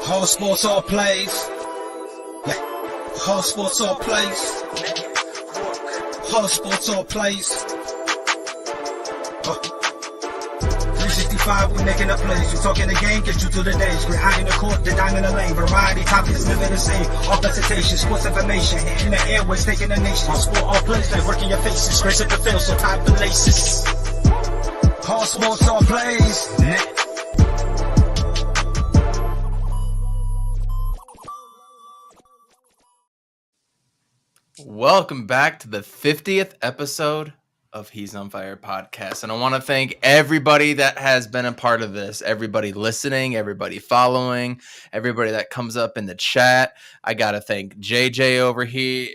All sports, all plays. Yeah. All sports, all plays. All sports, all plays. 365, we making a plays. You talking the game, get you through the days. We're high in the court, the dime in the lane. Variety, topics, living the same. All presentation, sports information. Hitting the airways, taking the nation. All sport, all plays, they working your faces. Grace at the field, so tie the laces. All sports, all plays. Welcome back to the 50th episode of He's on Fire podcast. And I want to thank everybody that has been a part of this, everybody listening, everybody following, everybody that comes up in the chat. I got to thank JJ over here.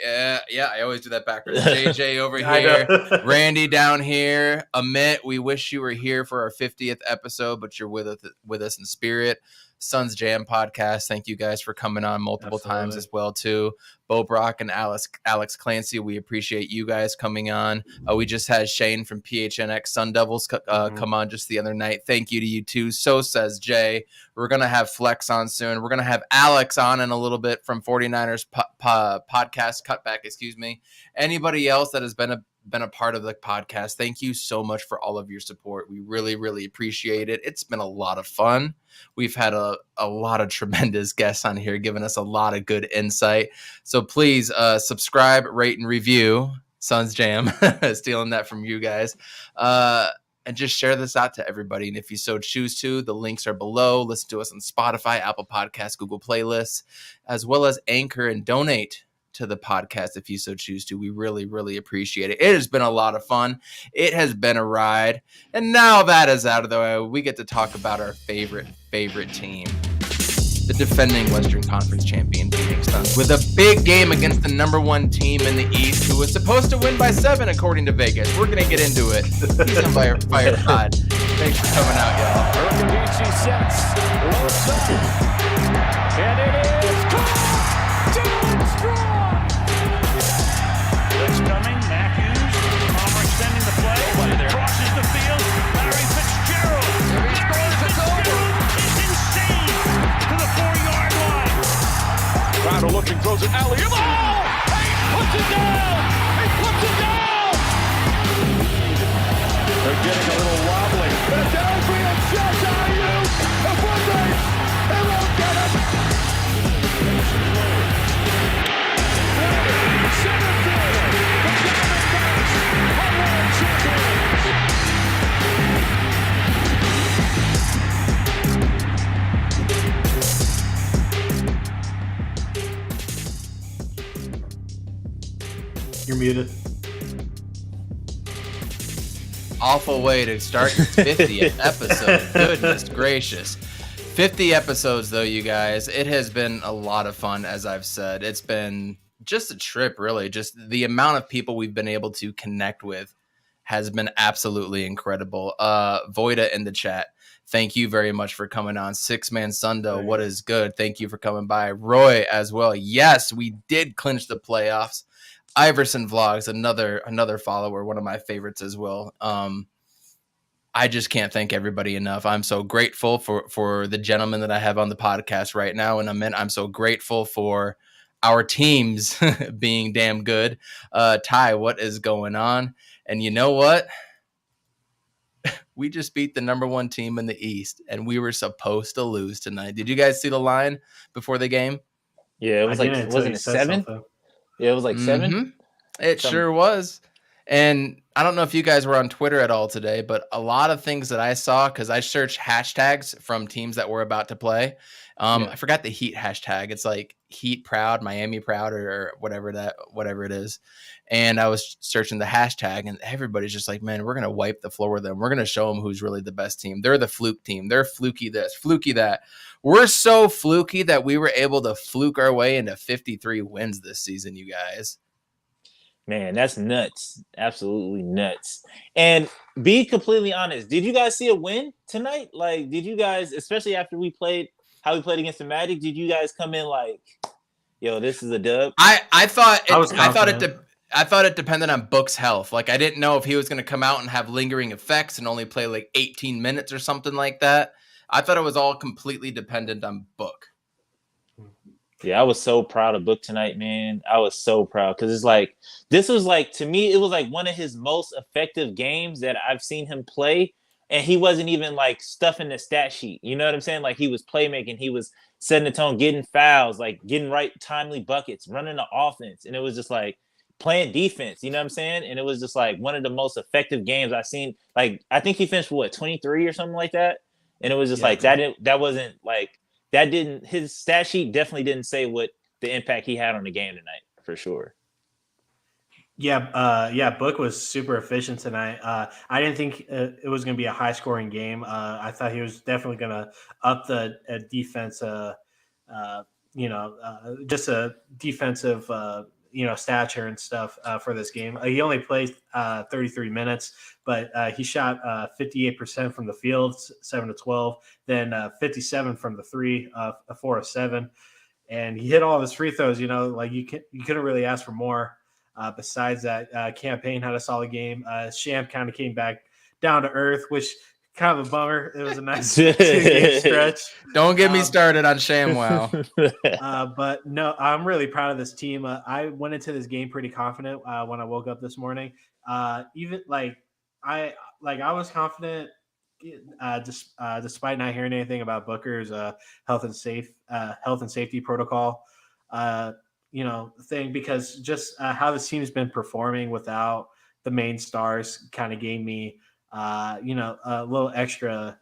Yeah, I always do that backwards. JJ over here, Randy down here, Amit, we wish you were here for our 50th episode, but you're with us in spirit. SUNS Jam podcast. Thank you guys for coming on multiple times as well too. Bo Brock and Alex Clancy. We appreciate you guys coming on. We just had Shane from PHNX Sun Devils come on just the other night. Thank you to you too. So says Jay. We're gonna have Flex on soon. We're gonna have Alex on in a little bit from 49ers podcast cutback. Excuse me. Anybody else that has been a part of the podcast, thank you so much for all of your support. We really, really appreciate it. It's been a lot of fun. We've had a lot of tremendous guests on here giving us a lot of good insight. So please subscribe, rate, and review SUNS Jam. Stealing that from you guys. And just share this out to everybody. And if you so choose to, the links are below. Listen to us on Spotify, Apple Podcasts, Google Playlists, as well as Anchor, and donate to the podcast if you so choose to. We really, really appreciate it. It has been a lot of fun. It has been a ride. And now that is out of the way, we get to talk about our favorite team. The defending Western Conference champion Phoenix Suns with a big game against the number one team in the East who was supposed to win by 7 according to Vegas. We're going to get into it. He's on Fire Pod. Thanks for coming out, y'all. Urkavici sets. And it is caught! Dylan Strong! Blitz coming. Matthews. Palmer extending the play. Crosses the field. Larry Fitzgerald. If he scores, it's over. It's insane to the 4-yard line. Crowder looking, throws it alley. Oh! He puts it down! He puts it down! They're getting a little wobbly. Philadelphia just IU. A foot race. They won't get it. Center field. The Diamondbacks are world champions. You're muted. Awful way to start your 50th episode. Goodness gracious. 50 episodes, though, you guys. It has been a lot of fun, as I've said. It's been just a trip, really. Just the amount of people we've been able to connect with has been absolutely incredible. Voida in the chat, thank you very much for coming on. Six-Man Sundo, what is good? Thank you for coming by. Roy as well. Yes, we did clinch the playoffs. Iverson Vlogs, another follower, one of my favorites as well. I just can't thank everybody enough. I'm so grateful for the gentleman that I have on the podcast right now. And I'm so grateful for our teams being damn good. Ty, what is going on? And you know what? We just beat the number one team in the East, and we were supposed to lose tonight. Did you guys see the line before the game? Yeah, it was wasn't it 7? Yeah, it was like 7. Mm-hmm. It sure was. And I don't know if you guys were on Twitter at all today, but a lot of things that I saw, because I searched hashtags from teams that were about to play. I forgot the Heat hashtag. It's like Heat Proud, Miami Proud, or whatever it is. And I was searching the hashtag, and everybody's just like, man, we're going to wipe the floor with them. We're going to show them who's really the best team. They're the fluke team. They're fluky this, fluky that. We're so fluky that we were able to fluke our way into 53 wins this season, you guys. Man, that's nuts. Absolutely nuts. And be completely honest, did you guys see a win tonight? Like, did you guys, especially after how we played against the Magic, did you guys come in like, yo, this is a dub? I thought it depended on Book's health. Like, I didn't know if he was going to come out and have lingering effects and only play like 18 minutes or something like that. I thought it was all completely dependent on Book. Yeah, I was so proud of Book tonight, man. I was so proud because it's like this was like to me, it was like one of his most effective games that I've seen him play. And he wasn't even like stuffing the stat sheet. You know what I'm saying? Like he was playmaking, he was setting the tone, getting fouls, like getting right timely buckets, running the offense. And it was just like playing defense, you know what I'm saying? And it was just like one of the most effective games I've seen. Like I think he finished what 23 or something like that. And it was just like that wasn't like that didn't his stat sheet definitely didn't say what the impact he had on the game tonight for sure. Yeah, Book was super efficient tonight. I didn't think it was going to be a high scoring game. I thought he was definitely going to up the defense. Just a defensive stature and stuff for this game. He only played 33 minutes, but he shot 58% from the field, 7-12, then 57 from the three, 4 of 7, and he hit all of his free throws. Like you couldn't really ask for more. Besides that, Campaign had a solid game. Sham kind of came back down to earth, which kind of a bummer. It was a nice 2-game stretch. Don't get me started on ShamWow. But no, I'm really proud of this team. I went into this game pretty confident when I woke up this morning. Even like I was confident despite not hearing anything about Booker's health and safety protocol. Thing, because just how this team's been performing without the main stars kind of gave me, a little extra,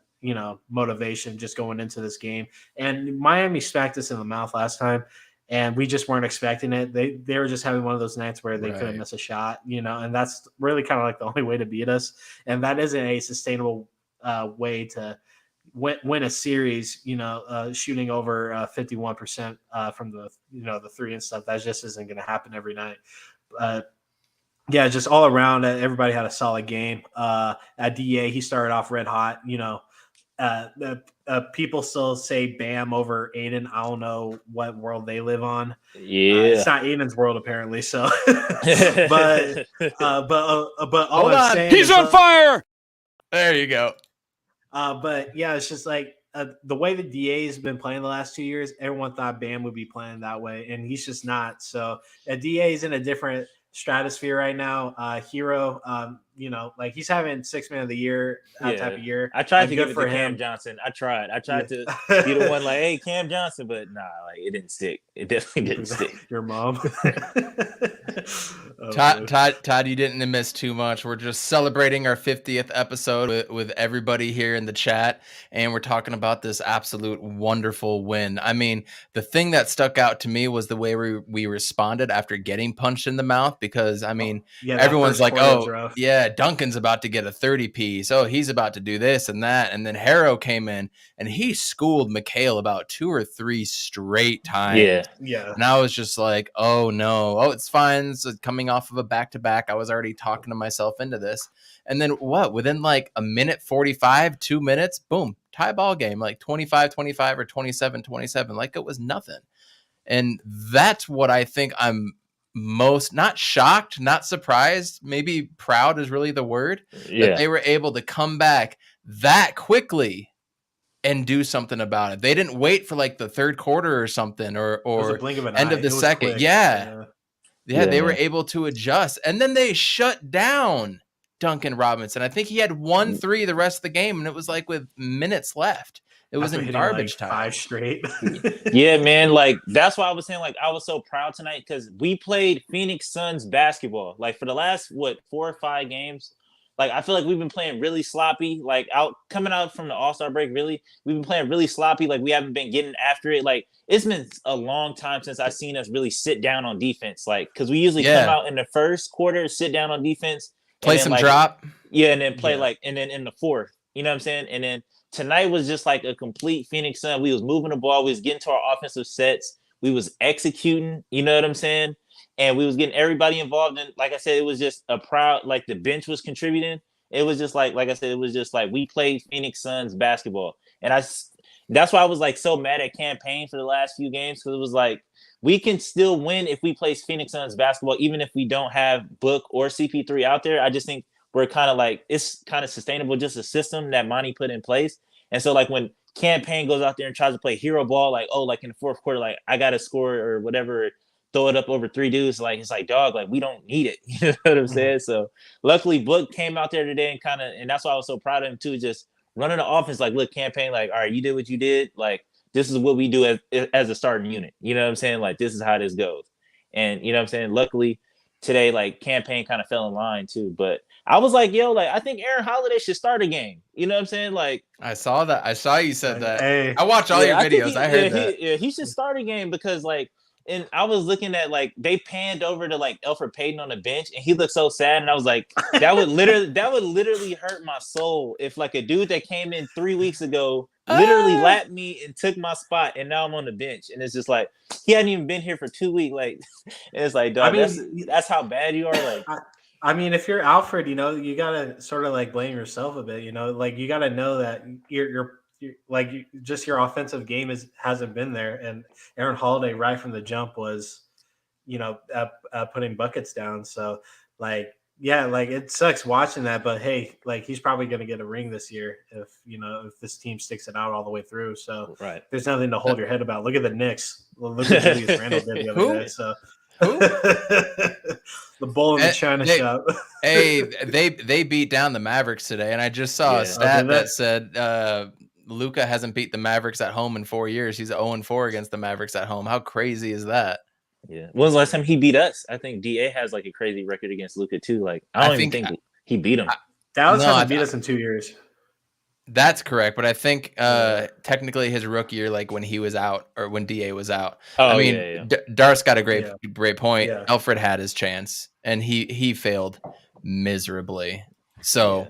motivation just going into this game. And Miami smacked us in the mouth last time, and we just weren't expecting it. They were just having one of those nights where they couldn't miss a shot, and that's really kind of like the only way to beat us. And that isn't a sustainable way to win a series, shooting over 51% from the three and stuff. That just isn't going to happen every night. Yeah, just all around, everybody had a solid game. At DA, he started off red hot. People still say Bam over Aiden. I don't know what world they live on. Yeah, it's not Aiden's world apparently. So, but all I'm saying he's on fire. There you go. But yeah, it's just like the way the DA has been playing the last 2 years, everyone thought Bam would be playing that way, and he's just not. So DA is in a different stratosphere right now. Hero, like he's having 6 man of the year type of year. I tried to give it to Cam Johnson. I tried to be the one like, hey, Cam Johnson, but nah, like it didn't stick. It definitely didn't stick. Your mom. Todd, you didn't miss too much. We're just celebrating our 50th episode with everybody here in the chat, and we're talking about this absolute wonderful win. I mean, the thing that stuck out to me was the way we responded after getting punched in the mouth, because I mean, everyone's like, oh yeah, Duncan's about to get a 30 piece. Oh, he's about to do this and that. And then Harrow came in and he schooled McHale about 2 or 3 straight times. Yeah. And I was just like, oh no, it's fine. It's coming off of a back-to-back. I was already talking to myself into this. And then within like a minute 45, 2 minutes, boom, tie ball game, like 25-25 or 27-27, like it was nothing. And that's what I think I'm most not shocked, not surprised, maybe proud is really the word, that they were able to come back that quickly and do something about it. They didn't wait for like the third quarter or something or end of the second. Yeah, they were able to adjust, and then they shut down Duncan Robinson. I think he had 1 3 the rest of the game, and it was like with minutes left. It was in garbage time. 5 straight. Yeah, man. Like that's why I was saying, like, I was so proud tonight because we played Phoenix Suns basketball. Like for the last 4 or 5 games, like I feel like we've been playing really sloppy. Like coming out from the All-Star break, really, we've been playing really sloppy. Like we haven't been getting after it. Like it's been a long time since I've seen us really sit down on defense. Like because we usually come out in the first quarter, sit down on defense, play some drop, and then play and then in the fourth. You know what I'm saying? And then tonight was just like a complete Phoenix Sun. We was moving the ball. We was getting to our offensive sets. We was executing. You know what I'm saying? And we was getting everybody involved. And like I said, it was just a proud, like the bench was contributing. It was just like I said, it was just like we played Phoenix Suns basketball. And that's why I was like so mad at Campaign for the last few games. Because it was like, we can still win if we play Phoenix Suns basketball, even if we don't have Book or CP3 out there. I just think we're kind of like, it's kind of sustainable, just a system that Monty put in place. And so like when Campaign goes out there and tries to play hero ball, like, oh, like in the fourth quarter, like I gotta score or whatever, throw it up over 3 dudes. Like it's like, dog, like we don't need it. You know what I'm saying? So luckily Book came out there today and that's why I was so proud of him too, just running the offense, like, look, Campaign, like, all right, you did what you did, like this is what we do as a starting unit. You know what I'm saying? Like this is how this goes. And you know what I'm saying? Luckily today, like Campaign kind of fell in line too. But I was like, yo, like I think Aaron Holiday should start a game. You know what I'm saying? Like I saw that. I saw you said that. Hey. I watch all your videos. I heard that. He should start a game because like, and I was looking at like they panned over to like Elfrid Payton on the bench, and he looked so sad. And I was like, that would literally hurt my soul if like a dude that came in 3 weeks ago literally lapped me and took my spot, and now I'm on the bench, and it's just like he hadn't even been here for 2 weeks. Like, and it's like, dog, that's how bad you are. Like, I mean, if you're Alfred, you know, you gotta sort of like blame yourself a bit. You know, like you gotta know that you're like just your offensive game hasn't been there, and Aaron Holiday right from the jump was, you know, putting buckets down. So like, yeah, like it sucks watching that, but hey, like he's probably going to get a ring this year if this team sticks it out all the way through. So right, there's nothing to hold your head about. Look at the Knicks. Look at Julius Randle did the other day. So Who? The bull in the china shop. Hey, they beat down the Mavericks today, and I just saw a stat that said Luka hasn't beat the Mavericks at home in 4 years. He's 0-4 against the Mavericks at home. How crazy is that? Yeah. When was the last time he beat us? I think DA has like a crazy record against Luka too. Like I don't even think he beat him. Dallas hasn't beat us in 2 years. That's correct, but I think technically his rookie year, like when he was out or when DA was out. Oh, I mean, Darce got a great point. Yeah. Alfred had his chance, and he failed miserably. So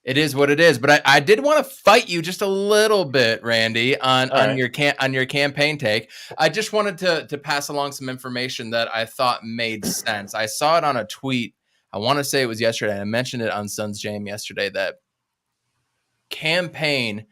it is what it is. But I did want to fight you just a little bit, Randy, on your campaign take. I just wanted to pass along some information that I thought made sense. I saw it on a tweet. I want to say it was yesterday. I mentioned it on Suns Jam yesterday that Campaign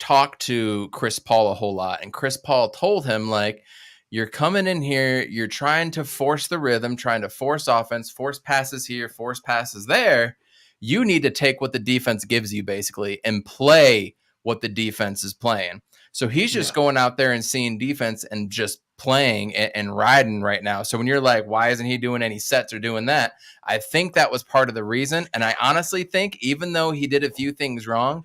talked to Chris Paul a whole lot, and Chris Paul told him, like, you're coming in here, you're trying to force the rhythm, trying to force offense, force passes here, force passes there. You need to take what the defense gives you, basically, and play what the defense is playing. So he's just going out there and seeing defense and just playing and riding right now. So when you're like, why isn't he doing any sets or doing that? I think that was part of the reason. And I honestly think even though he did a few things wrong,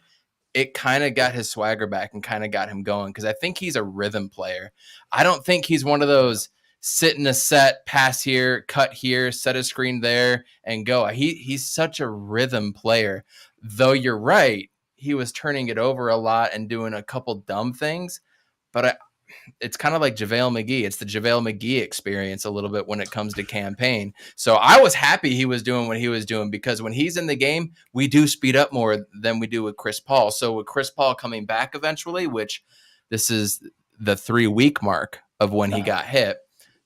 it kind of got his swagger back and kind of got him going, because I think he's a rhythm player. I don't think he's one of those sit in a set, pass here, cut here, set a screen there, and go. He's such a rhythm player. Though you're right, he was turning it over a lot and doing a couple dumb things. But it's kind of like JaVale McGee. It's the JaVale McGee experience a little bit when it comes to campaign. So I was happy he was doing what he was doing, because when he's in the game, we do speed up more than we do with Chris Paul. So with Chris Paul coming back eventually, which this is the 3-week mark of when he got hit,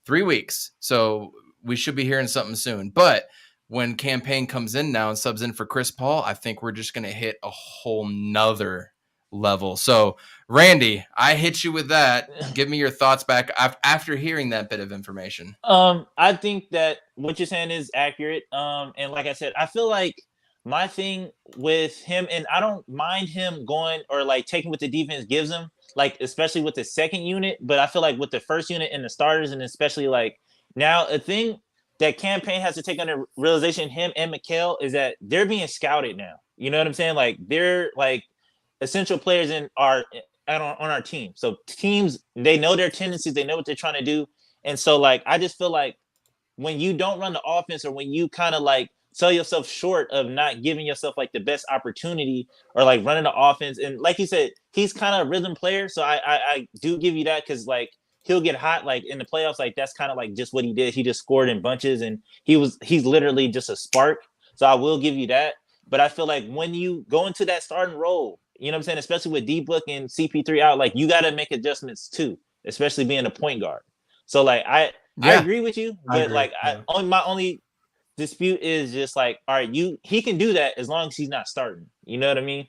3 weeks. So we should be hearing something soon. But when Campaign comes in now and subs in for Chris Paul, I think we're just going to hit a whole nother level. So Randy, I hit you with that. Give me your thoughts back after hearing that bit of information. I think that what you're saying is accurate. And like I said, I feel like my thing with him, and I don't mind him going or like taking what the defense gives him, like especially with the second unit. But I feel like with the first unit and the starters, and especially like now, a thing that Campaign has to take under realization, him and Mikal, is that they're being scouted now. You know what I'm saying? Like they're like essential players on our team. So teams, they know their tendencies, they know what they're trying to do. And so like I just feel like when you don't run the offense, or when you kind of like sell yourself short of not giving yourself like the best opportunity, or like running the offense, and like you said, he's kind of a rhythm player. So I do give you that, because like he'll get hot like in the playoffs. Like that's kind of like just what he did. He just scored in bunches, and he's literally just a spark. So I will give you that. But I feel like when you go into that starting role, you know what I'm saying, especially with D-Book and CP3 out, like you got to make adjustments too, especially being a point guard. So like I agree with you, but my only dispute is just like, all right, he can do that as long as he's not starting. You know what I mean?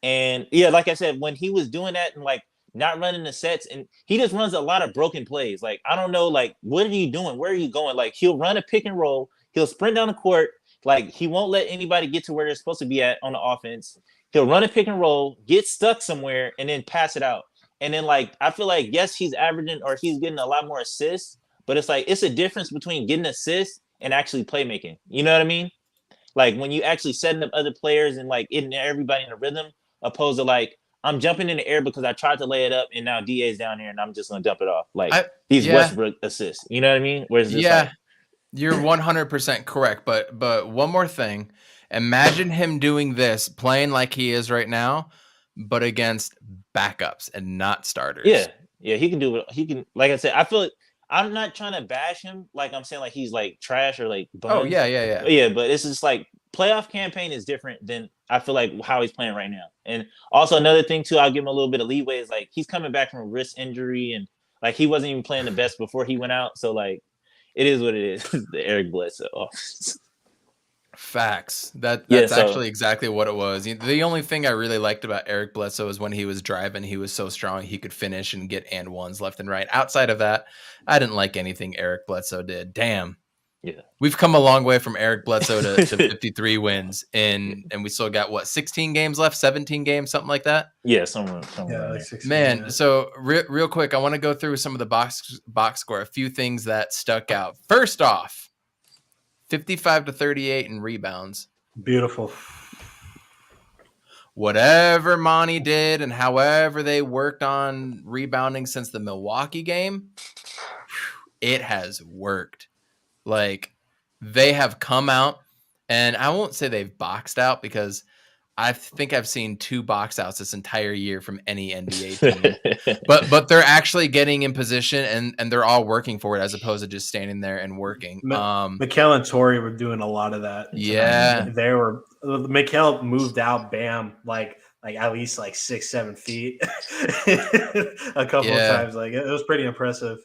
And yeah, like I said, when he was doing that and like not running the sets, and he just runs a lot of broken plays. Like I don't know, like what are you doing? Where are you going? Like he'll run a pick and roll, he'll sprint down the court. Like he won't let anybody get to where they're supposed to be at on the offense. he'll run a pick and roll, get stuck somewhere, and then pass it out. And then like I feel like yes, he's averaging or he's getting a lot more assists, but it's like it's a difference between getting assists and actually playmaking. You know what I mean? Like when you actually setting up other players and like getting everybody in a rhythm, opposed to like I'm jumping in the air because I tried to lay it up and now DA's down here and I'm just gonna dump it off. Like these Westbrook assists. You know what I mean? Whereas you're 100% correct. But one more thing. Imagine him doing this, playing like he is right now, but against backups and not starters. Yeah, he can do it. He can, like I said, I feel like I'm not trying to bash him. Like I'm saying, like he's like trash or like buns. Oh yeah. Yeah, but it's just like playoff campaign is different than I feel like how he's playing right now. And also another thing too, I'll give him a little bit of leeway is like he's coming back from a wrist injury and like he wasn't even playing the best before he went out. So like it is what it is. The Eric Bledsoe offense. Facts. That's actually exactly what it was. The only thing I really liked about Eric Bledsoe is when he was driving, he was so strong he could finish and get and ones left and right. Outside of that, I didn't like anything Eric Bledsoe did. Damn. Yeah. We've come a long way from Eric Bledsoe to 53 wins and we still got 16 games left, 17 games, something like that. Yeah, somewhere like 16, man. So real quick, I want to go through some of the box score, a few things that stuck out. First off, 55-38 in rebounds. Beautiful. Whatever Monty did and however they worked on rebounding since the Milwaukee game, it has worked. Like they have come out, and I won't say they've boxed out because I think I've seen 2 box outs this entire year from any NBA team. but they're actually getting in position and they're all working for it as opposed to just standing there and working. Mikal and Torrey were doing a lot of that. Yeah. They were Mikal moved out Bam like at least like 6-7 feet a couple of times. Like it was pretty impressive.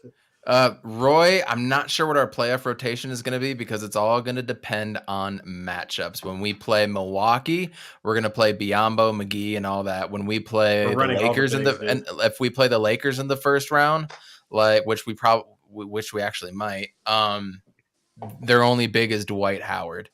Roy, I'm not sure what our playoff rotation is going to be because it's all going to depend on matchups. When we play Milwaukee, we're going to play Biyombo, McGee, and all that. When we play the Lakers and if we play the Lakers in the first round, like which we actually might, their only big is Dwight Howard.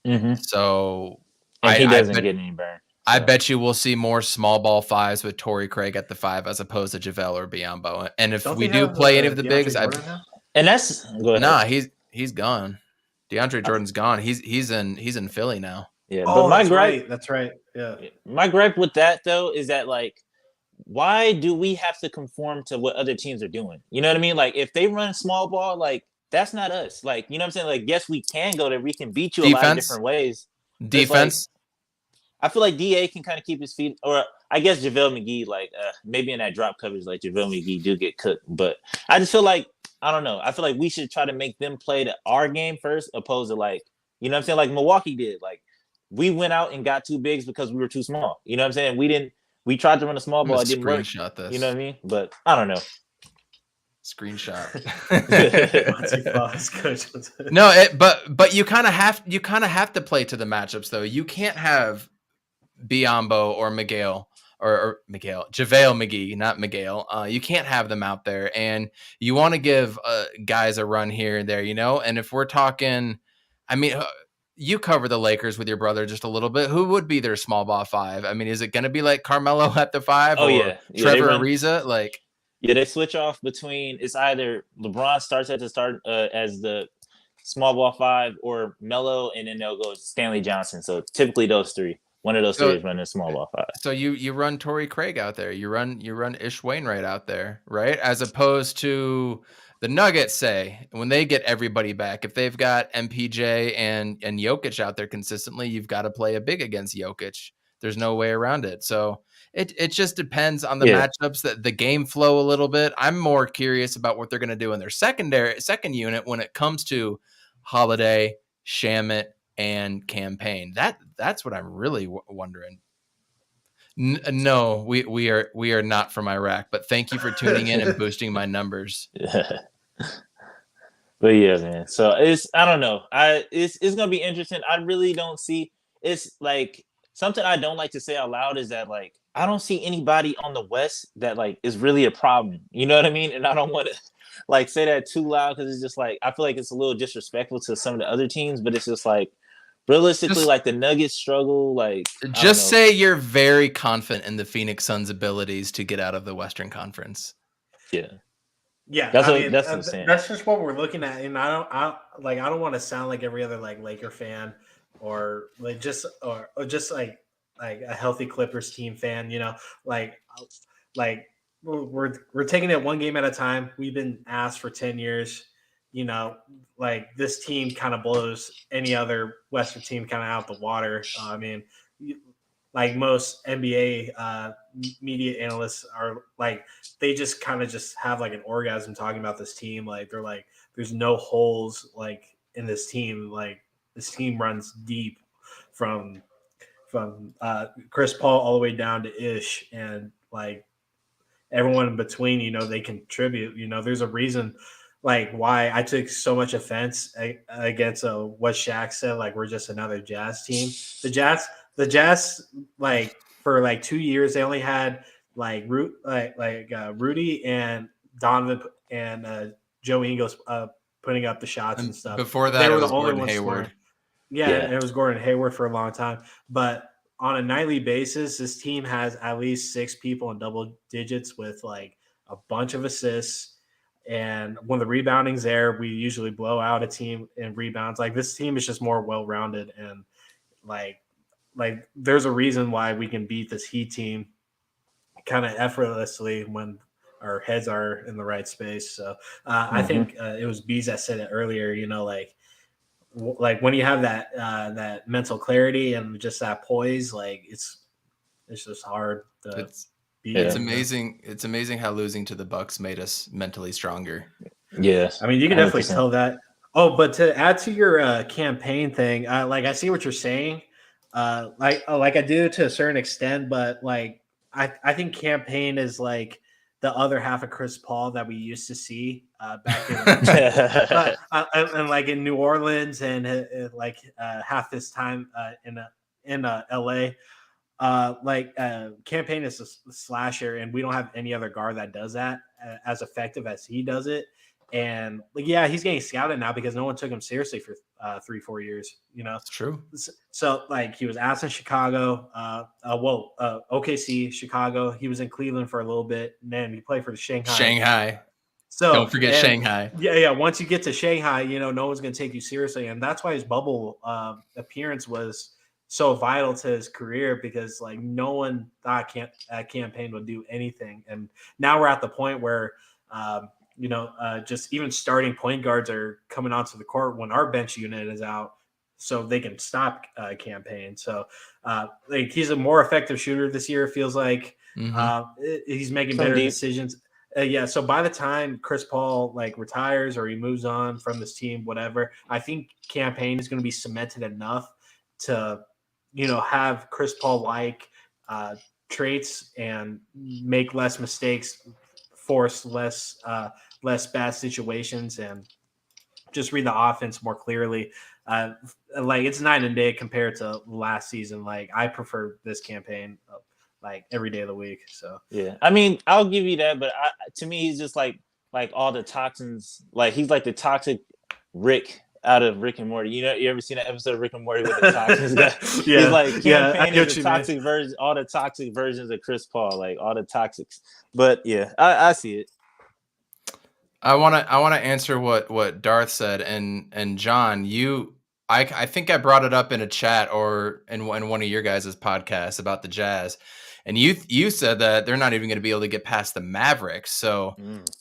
Mm-hmm. So he doesn't get any burn. I bet you we'll see more small ball fives with Torrey Craig at the 5 as opposed to JaVale or Biyombo. And if we do play any of the bigs, and that's go ahead. Nah, he's gone. DeAndre Jordan's gone. He's in Philly now. Yeah, but my gripe, that's right. Yeah. My gripe with that though is that like, why do we have to conform to what other teams are doing? You know what I mean? Like if they run small ball, like that's not us. Like, you know what I'm saying? Like, yes, we can go there. We can beat you a lot of different ways. Defense. I feel like DA can kind of keep his feet, or I guess JaVale McGee, like maybe in that drop coverage, like JaVale McGee do get cooked. But I just feel like, I don't know. I feel like we should try to make them play our game first, opposed to like, you know what I'm saying? Like Milwaukee did. Like we went out and got 2 bigs because we were too small. You know what I'm saying? We tried to run a small ball. It didn't work. This. You know what I mean? But I don't know. Screenshot. No, but you kind of have to play to the matchups though. You can't have Biyombo or Miguel or JaVale McGee, not Miguel. You can't have them out there, and you want to give guys a run here and there, you know. And if we're talking, I mean, you cover the Lakers with your brother just a little bit. Who would be their small ball 5? I mean, is it going to be like Carmelo at the 5? Oh, or yeah. Trevor Ariza? Like, yeah, they switch off between. It's either LeBron starts at the start as the small ball 5, or Melo, and then they'll go Stanley Johnson. So typically those 3. One of those 3 is running a small ball 5. So you run Torrey Craig out there. You run Ish Wainwright out there, right? As opposed to the Nuggets, say, when they get everybody back, if they've got MPJ and Jokic out there consistently, you've got to play a big against Jokic. There's no way around it. So it just depends on the matchups, that the game flow a little bit. I'm more curious about what they're going to do in their second unit when it comes to Holiday, Shamet, and Campaign. That's what I'm really wondering. No, we are not from Iraq, but thank you for tuning in and boosting my numbers. Yeah. But yeah, man. So I don't know. It's gonna be interesting. I really don't see. It's like something I don't like to say out loud is that like I don't see anybody on the West that like is really a problem. You know what I mean? And I don't want to like say that too loud because it's just like I feel like it's a little disrespectful to some of the other teams. But it's just like realistically, like the Nuggets struggle. Like, just say you're very confident in the Phoenix Suns' abilities to get out of the Western Conference. Yeah. Yeah, that's what I'm saying. That's just what we're looking at, and I don't want to sound like every other like Laker fan or just like a healthy Clippers team fan, like we're taking it one game at a time. We've been asked for 10 years, like this team kind of blows any other Western team kind of out the water. I mean, like most NBA media analysts are like, they just kind of just have like an orgasm talking about this team. Like they're like, there's no holes like in this team. Like this team runs deep from Chris Paul all the way down to Ish, and like everyone in between. They contribute. There's a reason like why I took so much offense against what Shaq said. Like we're just another Jazz team. The Jazz, like for like 2 years, they only had like Rudy and Donovan and Joe Ingles putting up the shots and stuff. Before that, they were it was the only Gordon ones Hayward. scoring. Yeah, and it was Gordon Hayward for a long time. But on a nightly basis, this team has at least 6 people in double digits with like a bunch of assists. And when the rebounding's there, we usually blow out a team in rebounds. Like this team is just more well-rounded, and like there's a reason why we can beat this Heat team kind of effortlessly when our heads are in the right space. So I think it was Bees that said it earlier, like when you have that mental clarity and just that poise, like it's just hard to beat. It's amazing. It's amazing how losing to the Bucks made us mentally stronger. Yes. I mean, you can 100%. Definitely tell that. Oh, but to add to your campaign thing, like I see what you're saying. Like I do to a certain extent, but like I think campaign is like the other half of Chris Paul that we used to see back in and like in New Orleans and like half this time in LA. Campaign is a slasher, and we don't have any other guard that does that as effective as he does it. And like, yeah, he's getting scouted now because no one took him seriously for 3-4 years. It's true. So like he was asked in Chicago, OKC, Chicago. He was in Cleveland for a little bit, and then he played for Shanghai. So don't forget Shanghai. Yeah. Once you get to Shanghai, no one's going to take you seriously, and that's why his bubble appearance was so vital to his career, because like no one thought campaign would do anything, and now we're at the point where. Just even starting point guards are coming onto the court when our bench unit is out, so they can stop campaign. So like he's a more effective shooter this year. It feels like he's making better decisions. So by the time Chris Paul like retires or he moves on from this team, whatever, I think campaign is going to be cemented enough to, have Chris Paul like traits and make less mistakes, force less bad situations, and just read the offense more clearly. Like it's night and day compared to last season. Like I prefer this campaign like every day of the week. So yeah, I mean, I'll give you that, but to me, he's just like all the toxins. Like he's like the toxic Rick out of Rick and Morty. You ever seen that episode of Rick and Morty with the toxins guy? Yeah, he's like campaign is the toxic version, all the toxic versions of Chris Paul, like all the toxics. But yeah, I see it. I want to answer what Darth said, and John, I think I brought it up in a chat or in one of your guys' podcasts about the Jazz, and you said that they're not even going to be able to get past the Mavericks. So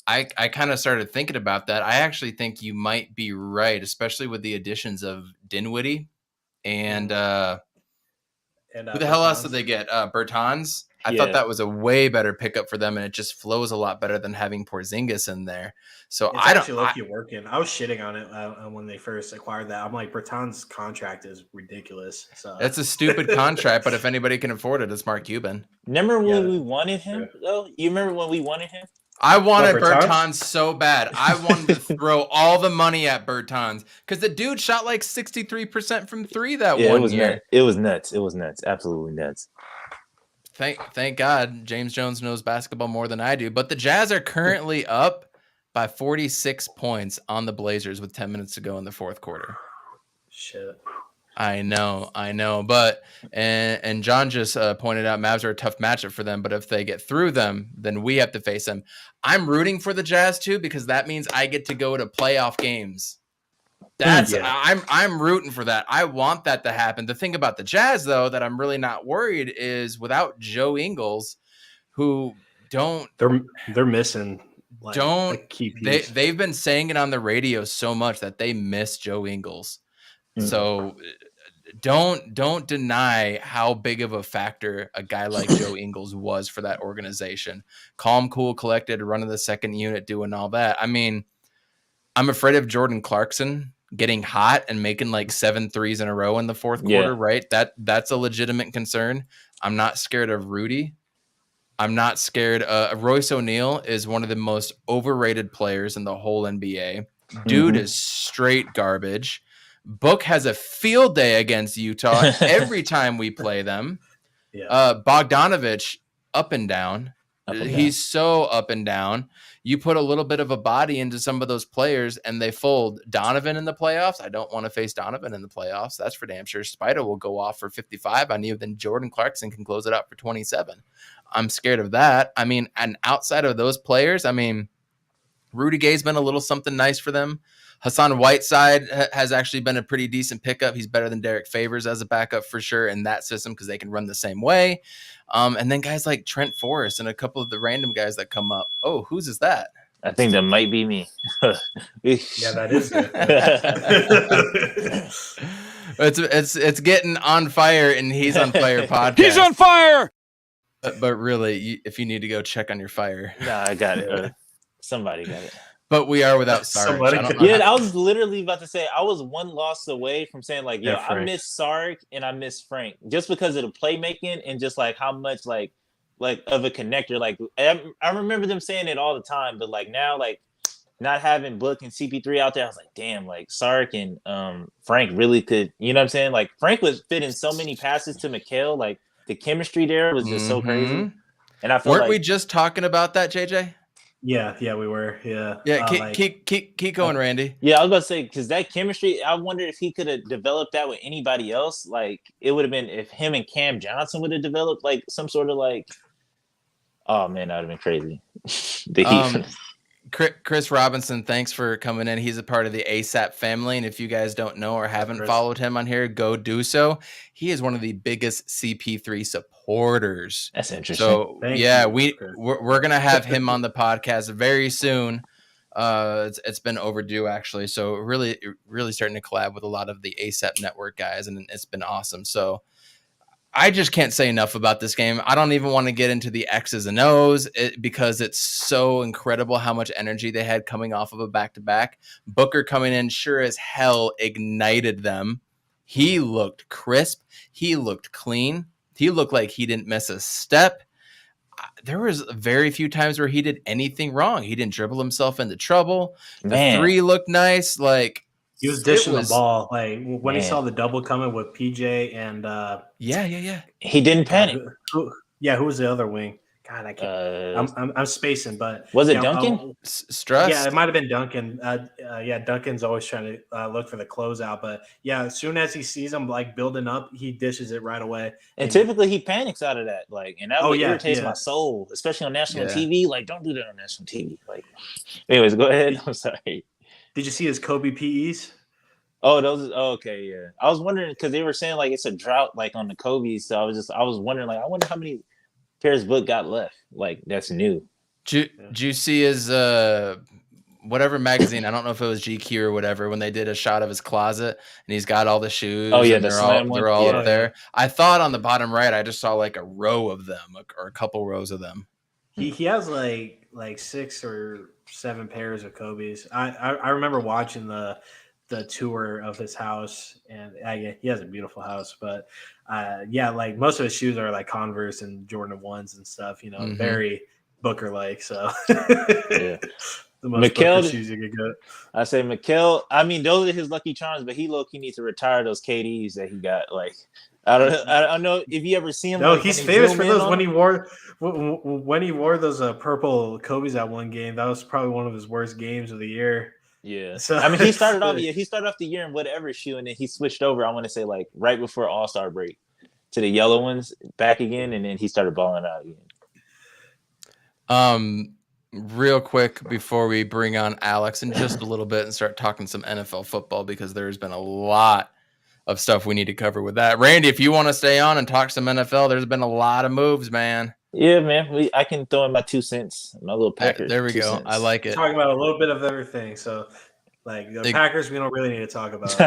I kind of started thinking about that. I actually think you might be right, especially with the additions of Dinwiddie and who the hell else did they get? Bertans. I thought that was a way better pickup for them, and it just flows a lot better than having Porzingis in there. So it's actually lucky working. I was shitting on it when they first acquired that. I'm like, Bertans' contract is ridiculous. So that's a stupid contract, but if anybody can afford it, it's Mark Cuban. Remember when we wanted him, though? You remember when we wanted him? I wanted Bertans so bad. I wanted to throw all the money at Bertans because the dude shot like 63% from three that one year. It was nuts. It was nuts. Absolutely nuts. Thank God James Jones knows basketball more than I do. But the Jazz are currently up by 46 points on the Blazers with 10 minutes to go in the fourth quarter. Shit. I know. But and John just pointed out Mavs are a tough matchup for them. But if they get through them, then we have to face them. I'm rooting for the Jazz too because that means I get to go to playoff games. I'm rooting for that. I want that to happen. The thing about the Jazz though that I'm really not worried is without Joe Ingles, who they're missing. Key piece. They've been saying it on the radio so much that they miss Joe Ingles. So don't deny how big of a factor a guy like Joe Ingles was for that organization. Calm, cool, collected, running the second unit, doing all that. I mean, I'm afraid of Jordan Clarkson getting hot and making like 7 threes in a row in the fourth quarter, right? That's a legitimate concern. I'm not scared of Rudy. I'm not scared. Royce O'Neal is one of the most overrated players in the whole NBA. Dude is straight garbage. Book has a field day against Utah every time we play them. Bogdanovich, up and down. He's so up and down. You put a little bit of a body into some of those players and they fold. Donovan in the playoffs. I don't want to face Donovan in the playoffs. That's for damn sure. Spider will go off for 55 on you. Then Jordan Clarkson can close it up for 27. I'm scared of that. I mean, and outside of those players, I mean, Rudy Gay's been a little something nice for them. Hassan Whiteside has actually been a pretty decent pickup. He's better than Derek Favors as a backup for sure in that system because they can run the same way. And then guys like Trent Forrest and a couple of the random guys that come up. Oh, whose is that? I think that might be me. Yeah, that is good. It's getting on fire, and he's on fire podcast. He's on fire. But really, if you need to go check on your fire, Nah, I got it. Somebody got it. But we are without Sarge. I was literally about to say I was one loss away from saying like, yo, I miss Sark and I miss Frank just because of the playmaking and just like how much like of a connector. Like I remember them saying it all the time, but like now like not having Book and CP3 out there, I was like, damn, like Sark and Frank really could. You know what I'm saying? Like Frank was fitting so many passes to Mikal. Like the chemistry there was just so crazy. And I feel weren't we just talking about that, JJ? Yeah, we were. Yeah. Keep going, Randy. Yeah, I was about to say because that chemistry, I wonder if he could have developed that with anybody else. Like it would have been if him and Cam Johnson would have developed like some sort of like. Oh man, that would have been crazy. Chris Robinson, thanks for coming in. He's a part of the ASAP family, and if you guys don't know or haven't followed him on here, go do so. He is one of the biggest CP3 supporters. That's interesting. So we're gonna have him on the podcast very soon. It's been overdue actually. So really starting to collab with a lot of the ASAP network guys, and it's been awesome. So I just can't say enough about this game. I don't even want to get into the X's and O's because it's so incredible how much energy they had coming off of a back-to-back. Booker coming in sure as hell ignited them. He looked crisp. He looked clean. He looked like he didn't miss a step. There was very few times where he did anything wrong. He didn't dribble himself into trouble. The three looked nice. Like he was dishing the ball. Like when he saw the double coming with PJ and he didn't panic. Who was the other wing? God, I can't. I'm spacing, but was it Duncan? Stress. Yeah, it might have been Duncan. Duncan's always trying to look for the closeout, but yeah, as soon as he sees him like building up, he dishes it right away. And typically he panics out of that, like, and that irritates my soul, especially on national TV. Like, don't do that on national TV. Like, anyways, go ahead. I'm sorry. Did you see his Kobe PEs? Oh, those. Oh, okay, yeah. I was wondering because they were saying like it's a drought like on the Kobe's, so I was wondering like I wonder how many pairs Book got left. Like that's new. Did you see his whatever magazine? I don't know if it was GQ or whatever. When they did a shot of his closet and he's got all the shoes. Oh yeah, they're all up there. I thought on the bottom right, I just saw like a row of them or a couple rows of them. He has like 6 or 7 pairs of Kobe's. I remember watching the tour of his house, and he has a beautiful house. But like most of his shoes are like Converse and Jordan 1s and stuff. You know, very Booker like. So the most Booker shoes you could get. I say Mikal. I mean, those are his lucky charms, but he low-key needs to retire those KDs that he got. Like I don't know if you ever see him. No, he's famous for those when he wore those purple Kobe's at one game. That was probably one of his worst games of the year. Yeah. So- I mean, he started off the year in whatever shoe, and then he switched over, I want to say, like, right before All-Star break to the yellow ones back again, and then he started balling out again. Real quick before we bring on Alex in just a little bit and start talking some NFL football, because there's been a lot of stuff we need to cover with that. Randy, if you want to stay on and talk some NFL, there's been a lot of moves, man. Yeah, man. I can throw in my 2 cents, my little Packers. There we go. Cents. I like it. Talking about a little bit of everything. So, like the Packers, we don't really need to talk about.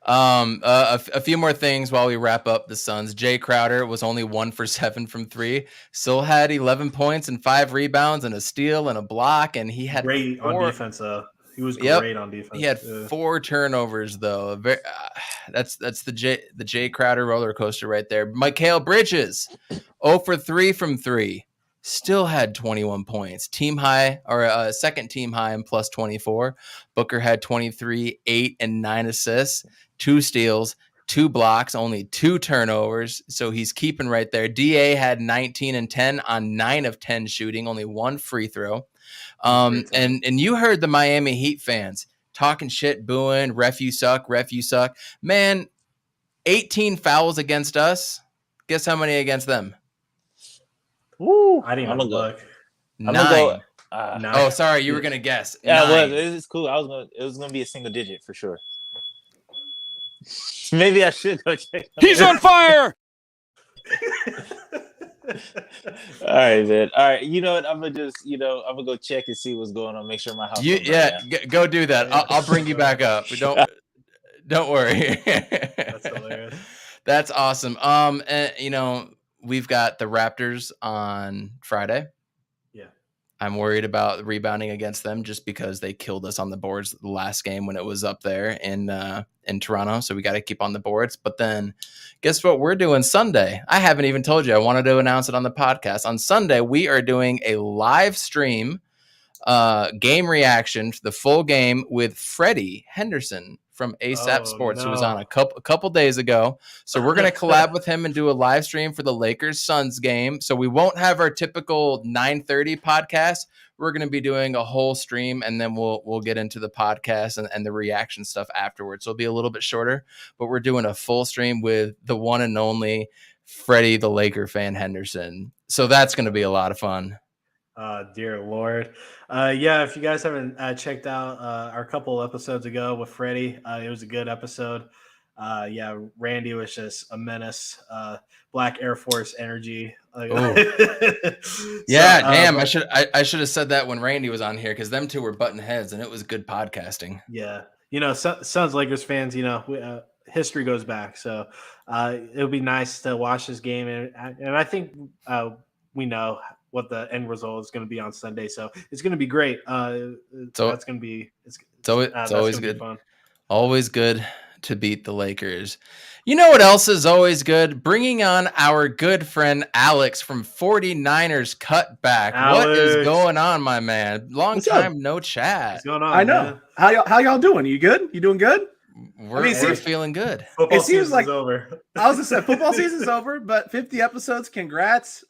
A few more things while we wrap up the Suns. Jay Crowder was only 1 for 7 from 3. Still had 11 points and 5 rebounds and a steal and a block, and he had great 4 on defense. He was great on defense. He had 4 turnovers though. That's the Jay Crowder roller coaster right there. Mikal Bridges, 0 for 3 from 3. Still had 21 points. Team high, or second team high, and plus 24. Booker had 23, 8, and 9 assists, 2 steals, 2 blocks, only 2 turnovers. So he's keeping right there. DA had 19 and 10 on 9 of 10 shooting, only 1 free throw. And you heard the Miami Heat fans talking shit, booing, ref you suck. Man, 18 fouls against us. Guess how many against them? Woo! I didn't even look. 9. Go, 9. Oh, sorry, you were gonna guess. Yeah, 9. it's cool. It was gonna be a single digit for sure. Maybe I should go check. He's on fire. All right, man. All right, you know what? I'm gonna go check and see what's going on. Make sure my house. Go do that. I'll bring you back up. Don't worry. That's hilarious. That's awesome. And we've got the Raptors on Friday. Yeah. I'm worried about rebounding against them just because they killed us on the boards the last game when it was up there in Toronto. So we got to keep on the boards. But then guess what we're doing Sunday? I haven't even told you. I wanted to announce it on the podcast. On Sunday, we are doing a live stream game reaction to the full game with Freddie Henderson from ASAP Sports, who was on a couple days ago. So we're going to collab with him and do a live stream for the Lakers Suns game. So we won't have our typical 9:30 podcast. We're going to be doing a whole stream, and then we'll get into the podcast and the reaction stuff afterwards. So it'll be a little bit shorter, but we're doing a full stream with the one and only the Laker fan Henderson. So that's going to be a lot of fun. Dear Lord. If you guys haven't checked out our couple episodes ago with Freddie, it was a good episode. Randy was just a menace. Black Air Force energy. Damn. I should have said that when Randy was on here, because them two were butting heads and it was good podcasting. Yeah. Suns Lakers fans, history goes back. So it'll be nice to watch this game. And I think we know what the end result is going to be on Sunday. So it's going to be great. That's going to be it's always good. Fun. Always good to beat the Lakers. You know what else is always good? Bringing on our good friend Alex from 49ers CUTBACK. Alex. What is going on, my man? Long time no chat. What's going on? I know. Man? How y'all doing? You good? You doing good? We're feeling good. Football it seems like over. I was gonna say football season's over, but 50 episods. Congrats.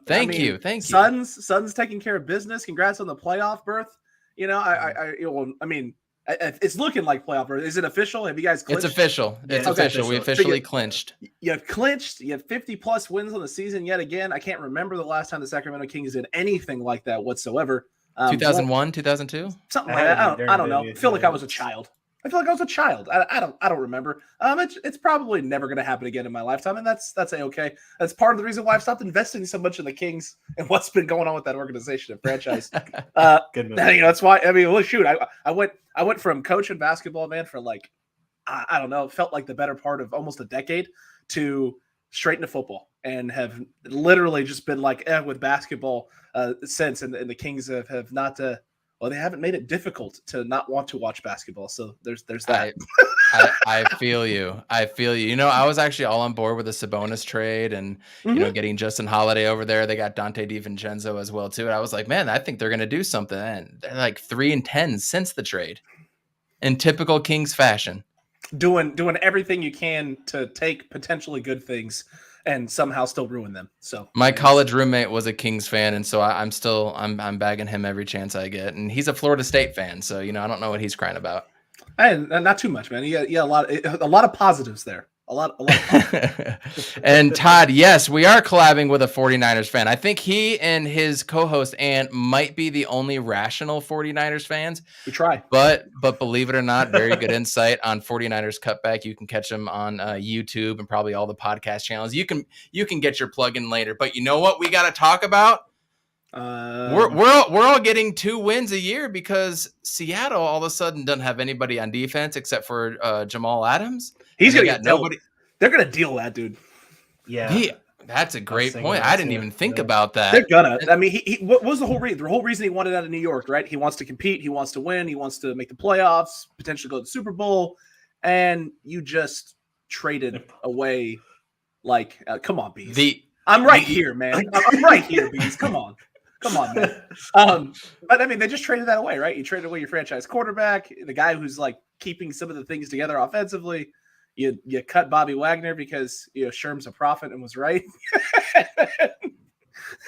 Thank you. Suns taking care of business. Congrats on the playoff berth. It's looking like playoff berth. Is it official? Have you guys clinched? It's official. It's official. We officially clinched. You have clinched. You have 50 plus wins on the season yet again. I can't remember the last time the Sacramento Kings did anything like that whatsoever. 2001, 2002, something like that. I don't know. I feel like I was a child. I don't remember. It's probably never going to happen again in my lifetime, and that's a-okay. That's part of the reason why I've stopped investing so much in the Kings and what's been going on with that organization and franchise. Good move. That's why. I mean, well, shoot, I went from coaching basketball, man, for like I don't know, it felt like the better part of almost a decade, to straight into football, and have literally just been like with basketball since. And the Kings have not. Well, they haven't made it difficult to not want to watch basketball. So there's that. I feel you. I was actually all on board with the Sabonis trade and, getting Justin Holiday over there. They got Dante DiVincenzo as well, too. And I was like, man, I think they're going to do something. And they're like 3-10 since the trade in typical Kings fashion. Doing everything you can to take potentially good things and somehow still ruin them. So my college roommate was a Kings fan, and so I'm bagging him every chance I get. And he's a Florida State fan, so I don't know what he's crying about. And not too much, man. Yeah, a lot of positives there. A lot of positives. And Todd, yes, we are collabing with a 49ers fan. I think he and his co-host Ant might be the only rational 49ers fans. We try. But believe it or not, very good insight on 49ers Cutback. You can catch them on YouTube and probably all the podcast channels. You can get your plug in later. But you know what we got to talk about? We're all getting 2 wins a year because Seattle all of a sudden doesn't have anybody on defense except for Jamal Adams. He's gonna get nobody. They're gonna deal that dude. Yeah, that's a great point. I didn't even think about that. They're gonna. I mean, what was the whole reason? The whole reason he wanted out of New York, right? He wants to compete. He wants to win. He wants to make the playoffs, potentially go to the Super Bowl, and you just traded away. Like, come on, Bees. I'm right here, man. I'm right here, Bees. Come on, man. But I mean, they just traded that away, right? You traded away your franchise quarterback, the guy who's like keeping some of the things together offensively. You cut Bobby Wagner because Sherm's a prophet and was right.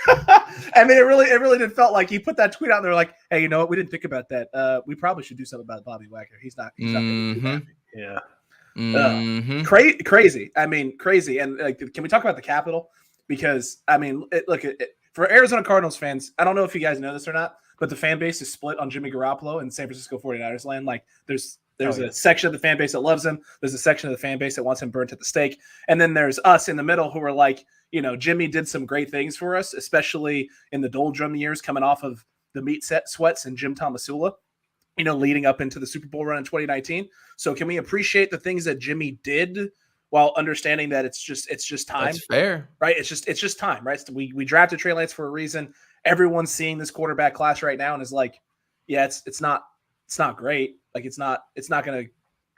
I mean, it really did felt like he put that tweet out and they're like, hey, you know what? We didn't think about that. We probably should do something about Bobby Wagner. He's not going to be happy. Yeah. Crazy. I mean, crazy. And can we talk about the Capitol? Because I mean, for Arizona Cardinals fans, I don't know if you guys know this or not, but the fan base is split on Jimmy Garoppolo in San Francisco 49ers land. Like there's a section of the fan base that loves him. There's a section of the fan base that wants him burnt at the stake. And then there's us in the middle who are like, Jimmy did some great things for us, especially in the doldrum years coming off of the meat sweats and Jim Tomasula, leading up into the Super Bowl run in 2019. So can we appreciate the things that Jimmy did while understanding that it's just time? That's fair. Right? It's just time, right? So we drafted Trey Lance for a reason. Everyone's seeing this quarterback class right now and is like, yeah, it's not great. Like it's not going to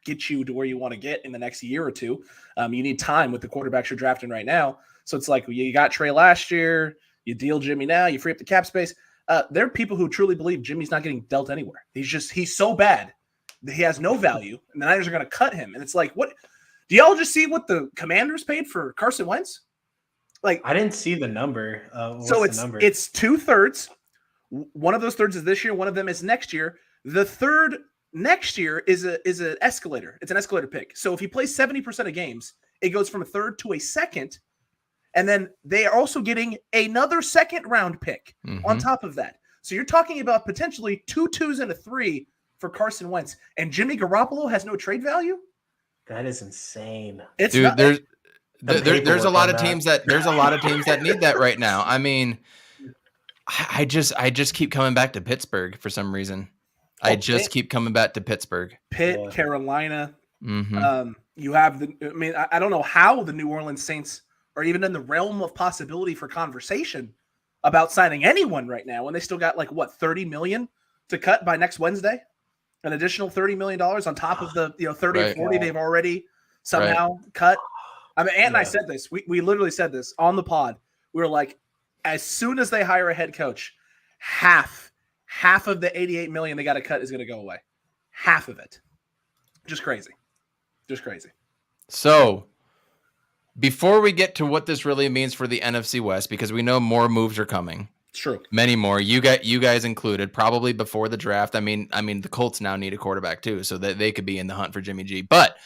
get you to where you want to get in the next year or two. You need time with the quarterbacks you're drafting right now. So it's like you got Trey last year, you deal Jimmy now, you free up the cap space. There are people who truly believe Jimmy's not getting dealt anywhere. He's so bad that he has no value, and the Niners are going to cut him. And it's like, what? Do y'all just see what the Commanders paid for Carson Wentz? Like, I didn't see the number. It's 2/3. One of those thirds is this year. One of them is next year. The third next year is an escalator. It's an escalator pick. So if he plays 70% of games, it goes from a third to a second. And then they are also getting another second round pick on top of that. So you're talking about potentially 2 2s and a 3 for Carson Wentz. And Jimmy Garoppolo has no trade value? That is insane. There's a lot of teams that need that right now. I mean, I just keep coming back to Pittsburgh for some reason. Keep coming back to Pittsburgh. Carolina. You have I don't know how the New Orleans Saints are even in the realm of possibility for conversation about signing anyone right now when they still got $30 million to cut by next Wednesday? An additional $30 million on top of the 30 or 40 they've already somehow cut. I mean, Ant and I said this. We literally said this on the pod. We were like, as soon as they hire a head coach, half of the $88 million they got to cut is going to go away. Half of it. Just crazy. So before we get to what this really means for the NFC West, because we know more moves are coming. It's true. Many more. You guys included, probably before the draft. I mean, the Colts now need a quarterback too, so that they could be in the hunt for Jimmy G. But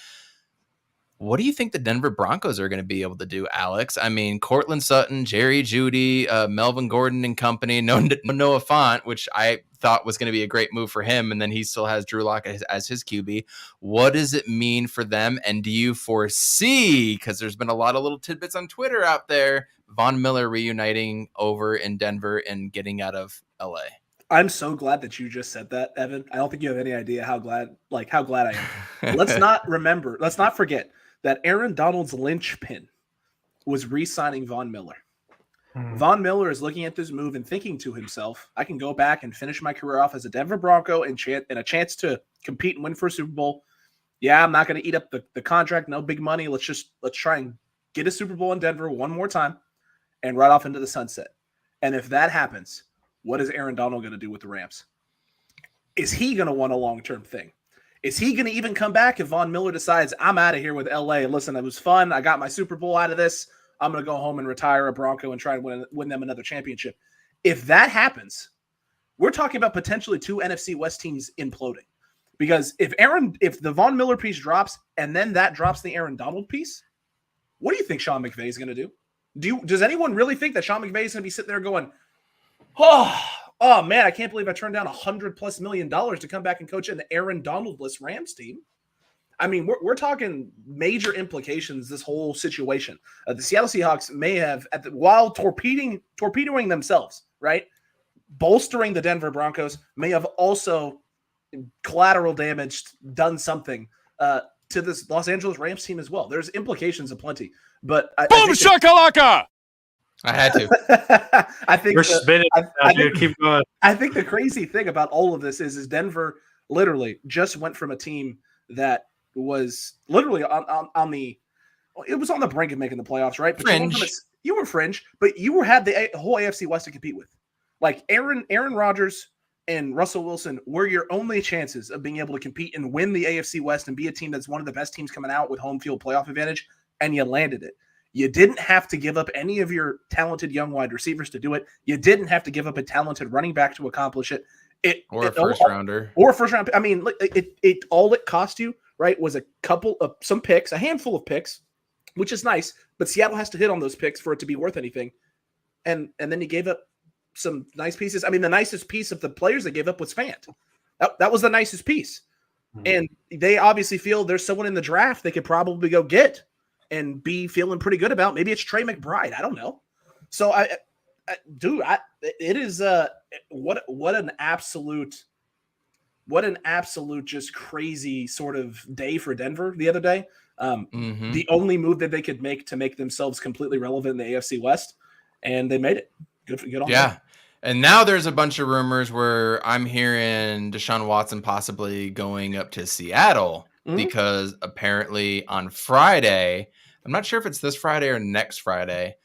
what do you think the Denver Broncos are going to be able to do, Alex? I mean, Cortland Sutton, Jerry Jeudy, Melvin Gordon and company, Noah Fant, which I thought was going to be a great move for him, and then he still has Drew Lock as his QB. What does it mean for them? And do you foresee, because there's been a lot of little tidbits on Twitter out there, Von Miller reuniting over in Denver and getting out of LA? I'm so glad that you just said that, Evan. I don't think you have any idea how glad I am. Let's not forget that Aaron Donald's linchpin was re-signing Von Miller. Von Miller is looking at this move and thinking to himself, I can go back and finish my career off as a Denver Bronco and a chance to compete and win for a Super Bowl. Yeah, I'm not going to eat up the contract. No big money. Let's try and get a Super Bowl in Denver one more time and ride off into the sunset. And if that happens, what is Aaron Donald going to do with the Rams? Is he going to want a long-term thing? Is he going to even come back if Von Miller decides, I'm out of here with LA? Listen, it was fun. I got my Super Bowl out of this. I'm going to go home and retire a Bronco and try and win them another championship. If that happens, we're talking about potentially 2 NFC West teams imploding. Because if the Von Miller piece drops and then that drops the Aaron Donald piece, what do you think Sean McVay is going to do? Does anyone really think that Sean McVay is going to be sitting there going, oh man, I can't believe I turned down $100+ million to come back and coach an Aaron Donald-less Rams team? I mean, we're talking major implications, this whole situation. The Seattle Seahawks may have, while torpedoing themselves, right, bolstering the Denver Broncos, may have also collateral damaged, done something to this Los Angeles Rams team as well. There's implications aplenty. But Boom shakalaka! I had to. I think You're spinning. Keep going. I think the crazy thing about all of this is Denver literally just went from a team that was literally on the brink of making the playoffs, right? But fringe. You were fringe, but you had the whole AFC West to compete with. Like Aaron Rodgers and Russell Wilson were your only chances of being able to compete and win the AFC West and be a team that's one of the best teams coming out with home field playoff advantage, and you landed it. You didn't have to give up any of your talented young wide receivers to do it. You didn't have to give up a talented running back to accomplish it. Or a first rounder. Or a first round. I mean, it all it cost you, right, was some picks, a handful of picks, which is nice, but Seattle has to hit on those picks for it to be worth anything. And then you gave up some nice pieces. I mean, the nicest piece of the players they gave up was Fant. That was the nicest piece. Mm-hmm. And they obviously feel there's someone in the draft they could probably go get and be feeling pretty good about. Maybe it's Trey McBride. I don't know. So it is what an absolute just crazy sort of day for Denver the other day. The only move that they could make to make themselves completely relevant in the AFC West, and they made it. Good on them. And now there's a bunch of rumors where I'm hearing Deshaun Watson possibly going up to Seattle because apparently on Friday, I'm not sure if it's this Friday or next Friday,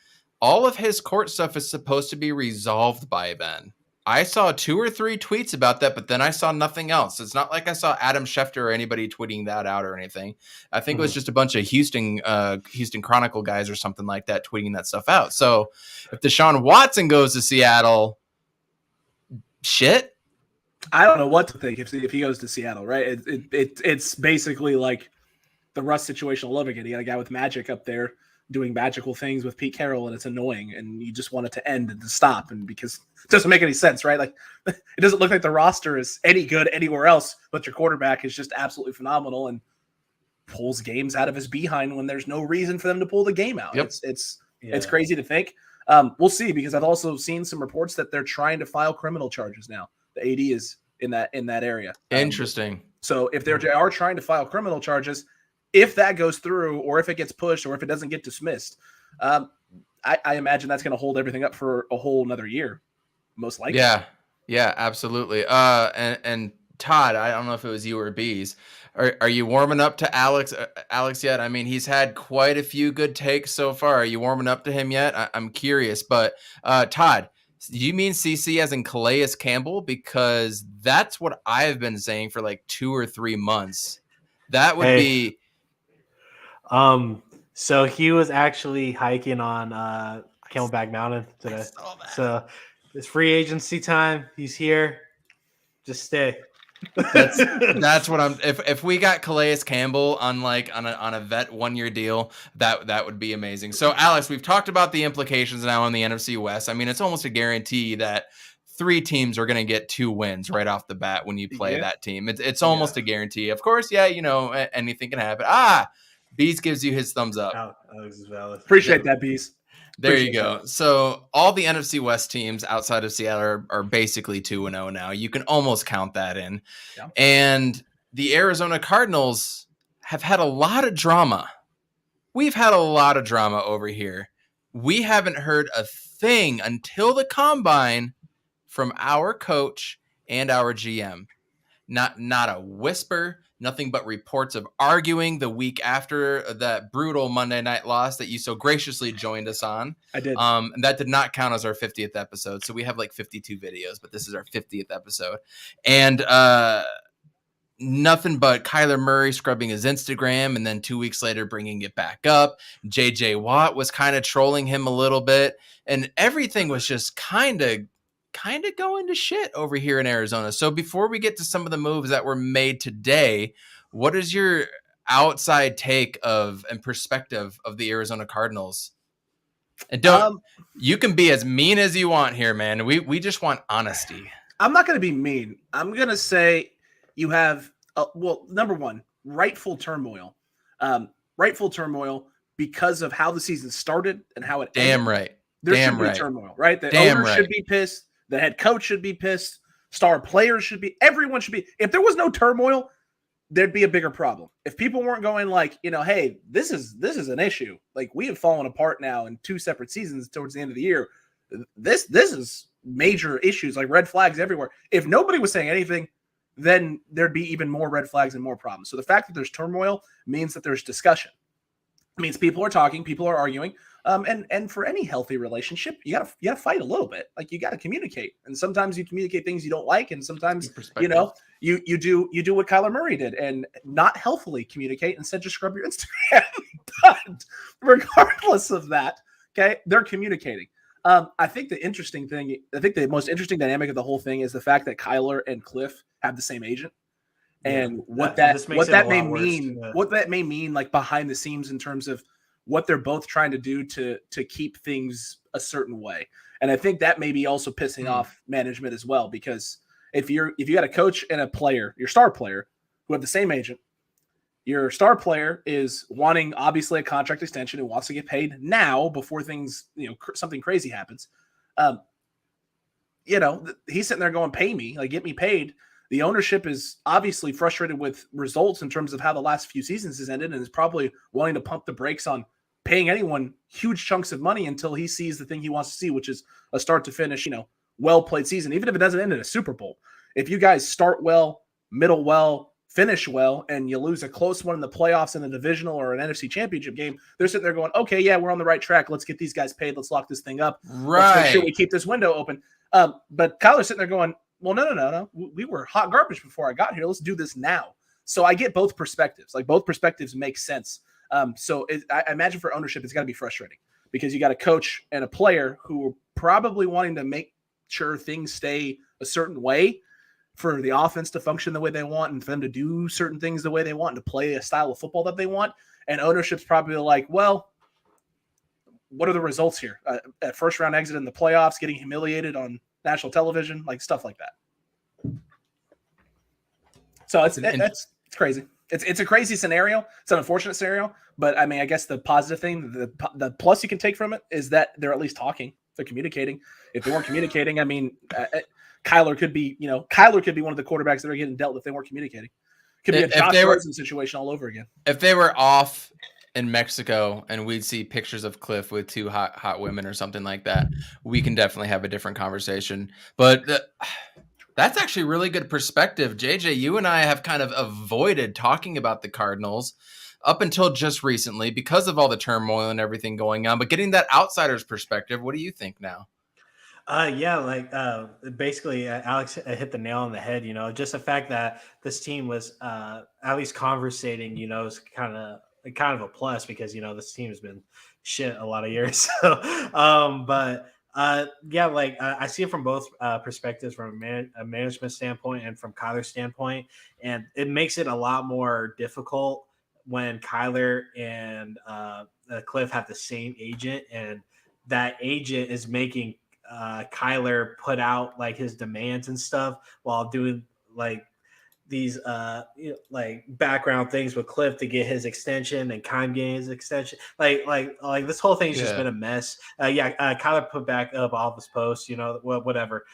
all of his court stuff is supposed to be resolved by then. I saw 2 or 3 tweets about that, but then I saw nothing else. It's not like I saw Adam Schefter or anybody tweeting that out or anything. I think it was just a bunch of Houston Chronicle guys or something like that tweeting that stuff out. So if Deshaun Watson goes to Seattle, shit. I don't know what to think if he goes to Seattle, right? It's basically like the Russ situation all over again. You got a guy with magic up there doing magical things with Pete Carroll, and it's annoying, and you just want it to end and to stop, and because it doesn't make any sense, right? Like, it doesn't look like the roster is any good anywhere else, but your quarterback is just absolutely phenomenal and pulls games out of his behind when there's no reason for them to pull the game out. Yep. It's crazy to think. We'll see, because I've also seen some reports that they're trying to file criminal charges now. The AD is in that area. Interesting. So if they are trying to file criminal charges, if that goes through, or if it gets pushed, or if it doesn't get dismissed, I imagine that's going to hold everything up for a whole another year, most likely. Yeah, absolutely. And Todd, I don't know if it was you or Bees. Are you warming up to Alex yet? I mean, he's had quite a few good takes so far. Are you warming up to him yet? I'm curious. But Todd, do you mean CC as in Calais Campbell? Because that's what I've been saying for like 2 or 3 months. That would be. So he was actually hiking on Camelback Mountain today. So it's free agency time. He's here. Just stay. That's what I'm. If we got Calais Campbell on a vet 1-year deal, that would be amazing. So Alex, we've talked about the implications now in the NFC West. I mean, it's almost a guarantee that 3 teams are going to get 2 wins right off the bat when you play that team. It's almost a guarantee. Of course, anything can happen. Bees gives you his thumbs up. Alex is valid. Appreciate that, Bees. There you go. So all the NFC West teams outside of Seattle are basically 2-0 now. You can almost count that in. Yeah. And the Arizona Cardinals have had a lot of drama. We've had a lot of drama over here. We haven't heard a thing until the combine from our coach and our GM. Not a whisper. Nothing but reports of arguing the week after that brutal Monday night loss that you so graciously joined us on. I did. And that did not count as our 50th episode. So we have like 52 videos, but this is our 50th episode. And nothing but Kyler Murray scrubbing his Instagram and then 2 weeks later bringing it back up. JJ Watt was kind of trolling him a little bit, and everything was just kind of going to shit over here in Arizona. So before we get to some of the moves that were made today, what is your outside take of and perspective of the Arizona Cardinals? And you can be as mean as you want here, man. We just want honesty. I'm not going to be mean. I'm going to say you have, number one, rightful turmoil. Rightful turmoil because of how the season started and how it ended. Right. There should be turmoil, right? The owner should be pissed. The head coach should be pissed. Star players should be. Everyone should be. If there was no turmoil, there'd be a bigger problem. If people weren't going like, hey, this is an issue. Like, we have fallen apart now in 2 separate seasons towards the end of the year. This is major issues, like red flags everywhere. If nobody was saying anything, then there'd be even more red flags and more problems. So the fact that there's turmoil means that there's discussion. It means people are talking, people are arguing. And for any healthy relationship, you gotta fight a little bit. Like, you gotta communicate. And sometimes you communicate things you don't like, and sometimes you do what Kyler Murray did and not healthily communicate, instead just scrub your Instagram. But regardless of that, okay, they're communicating. I think the most interesting dynamic of the whole thing is the fact that Kyler and Cliff have the same agent. And what that may mean like behind the scenes in terms of what they're both trying to do to keep things a certain way. And I think that may be also pissing off management as well, because if you got a coach and a player, your star player, who have the same agent, your star player is wanting obviously a contract extension and wants to get paid now before things, something crazy happens. He's sitting there going, pay me, like, get me paid. The ownership is obviously frustrated with results in terms of how the last few seasons has ended, and is probably wanting to pump the brakes on paying anyone huge chunks of money until he sees the thing he wants to see, which is a start to finish, well-played season, even if it doesn't end in a Super Bowl. If you guys start well, middle well, finish well, and you lose a close one in the playoffs in a divisional or an NFC championship game, they're sitting there going, okay, yeah, we're on the right track. Let's get these guys paid. Let's lock this thing up. Right. Let's make sure we keep this window open. But Kyler's sitting there going, well, no. We were hot garbage before I got here. Let's do this now. So I get both perspectives. Like, both perspectives make sense. I imagine for ownership, it's got to be frustrating, because you got a coach and a player who are probably wanting to make sure things stay a certain way for the offense to function the way they want, and for them to do certain things the way they want, and to play a style of football that they want. And ownership's probably like, well, what are the results here? At first round exit in the playoffs, getting humiliated on national television, like stuff like that. So it's crazy. It's a crazy scenario. It's an unfortunate scenario, but I mean, I guess the positive thing, the plus you can take from it is that they're at least talking. They're communicating. If they weren't communicating, I mean, Kyler could be one of the quarterbacks that are getting dealt if they weren't communicating. Could be a Josh Rosen situation all over again. If they were off in Mexico and we'd see pictures of Cliff with 2 hot women or something like that, we can definitely have a different conversation. But that's actually really good perspective. JJ, you and I have kind of avoided talking about the Cardinals up until just recently because of all the turmoil and everything going on. But getting that outsider's perspective, what do you think now? Basically, Alex hit the nail on the head. Just the fact that this team was at least conversating, is kind of a plus, because this team has been shit a lot of years. So, I see it from both perspectives, from a management standpoint and from Kyler's standpoint, and it makes it a lot more difficult when Kyler and Cliff have the same agent, and that agent is making Kyler put out like his demands and stuff while doing like these background things with Cliff to get his extension, and Kime getting his extension. Like this whole thing's just been a mess. Kyler put back up all of his posts, whatever.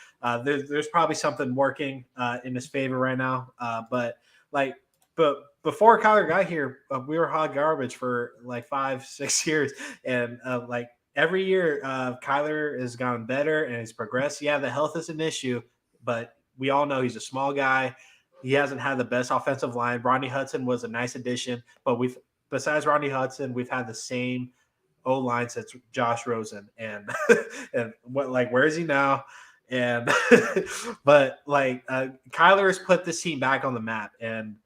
There's probably something working in his favor right now. But before Kyler got here, we were hot garbage for like 5-6 years, and every year, Kyler has gotten better and he's progressed. Yeah, the health is an issue, but we all know he's a small guy. He hasn't had the best offensive line. Rodney Hudson was a nice addition, but besides Rodney Hudson, we've had the same O-line since Josh Rosen. And where is he now? And but like Kyler has put this team back on the map, and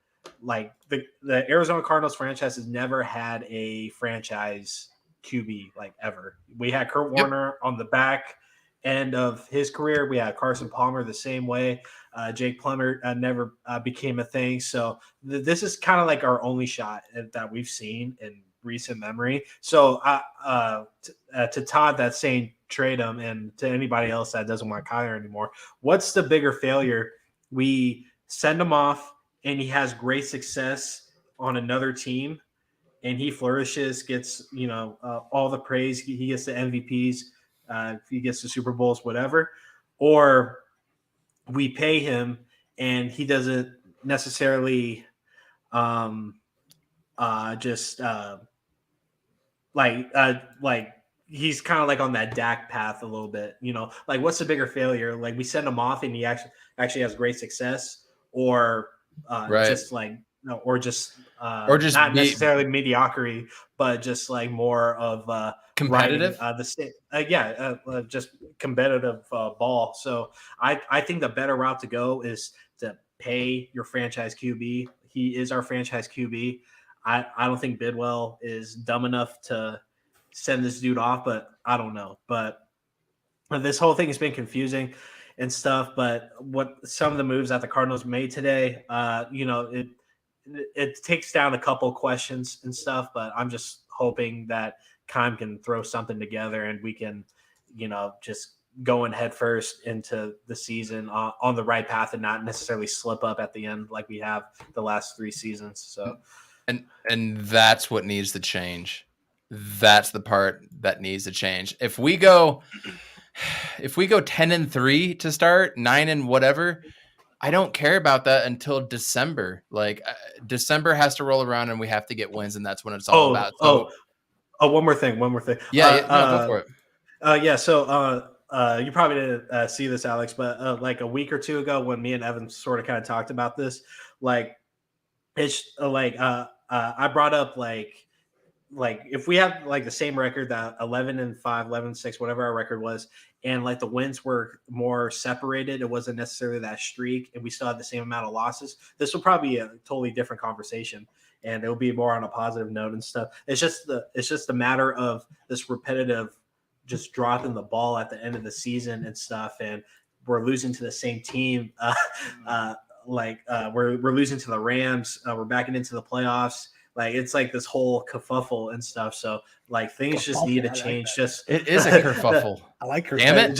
like the Arizona Cardinals franchise has never had a franchise QB like ever. We had Kurt Warner on the back end of his career. We had Carson Palmer the same way. Jake Plummer never became a thing. So this is kind of like our only shot that we've seen in recent memory. So to Todd that's saying trade him, and to anybody else that doesn't want Kyler anymore, what's the bigger failure? We send him off and he has great success on another team and he flourishes, gets, all the praise. He gets the MVPs. He gets the Super Bowls, whatever. Or we pay him and he doesn't necessarily like he's kind of like on that Dak path a little bit, like what's the bigger failure? Like we send him off and he actually has great success, or just like or just not necessarily mediocrity, but just like more of competitive, just competitive ball. So I think the better route to go is to pay your franchise QB. He is our franchise QB. I don't think Bidwell is dumb enough to send this dude off, but I don't know. But this whole thing has been confusing and stuff. But what some of the moves that the Cardinals made today, it takes down a couple questions and stuff. But I'm just hoping that Keim can throw something together and we can, just going head first into the season on the right path and not necessarily slip up at the end like we have the last 3 seasons. So, and that's what needs to change. That's the part that needs to change. If we go 10-3 to start, 9 and whatever, I don't care about that until December. Like December has to roll around and we have to get wins, and that's when it's all about. So, one more thing. Yeah, go for it. So you probably didn't see this, Alex, but like a week or two ago when me and Evan sort of kind of talked about this, like it's I brought up like if we have like the same record, that 11-5, 11-6, whatever our record was, and like the wins were more separated, it wasn't necessarily that streak, and we still had the same amount of losses, this will probably be a totally different conversation, and it'll be more on a positive note and stuff. It's just a matter of this repetitive just dropping the ball at the end of the season and stuff, and we're losing to the same team. We're losing to the Rams. We're backing into the playoffs. Like it's like this whole kerfuffle and stuff. So like things just need to change. It is a kerfuffle. I like her. Damn it.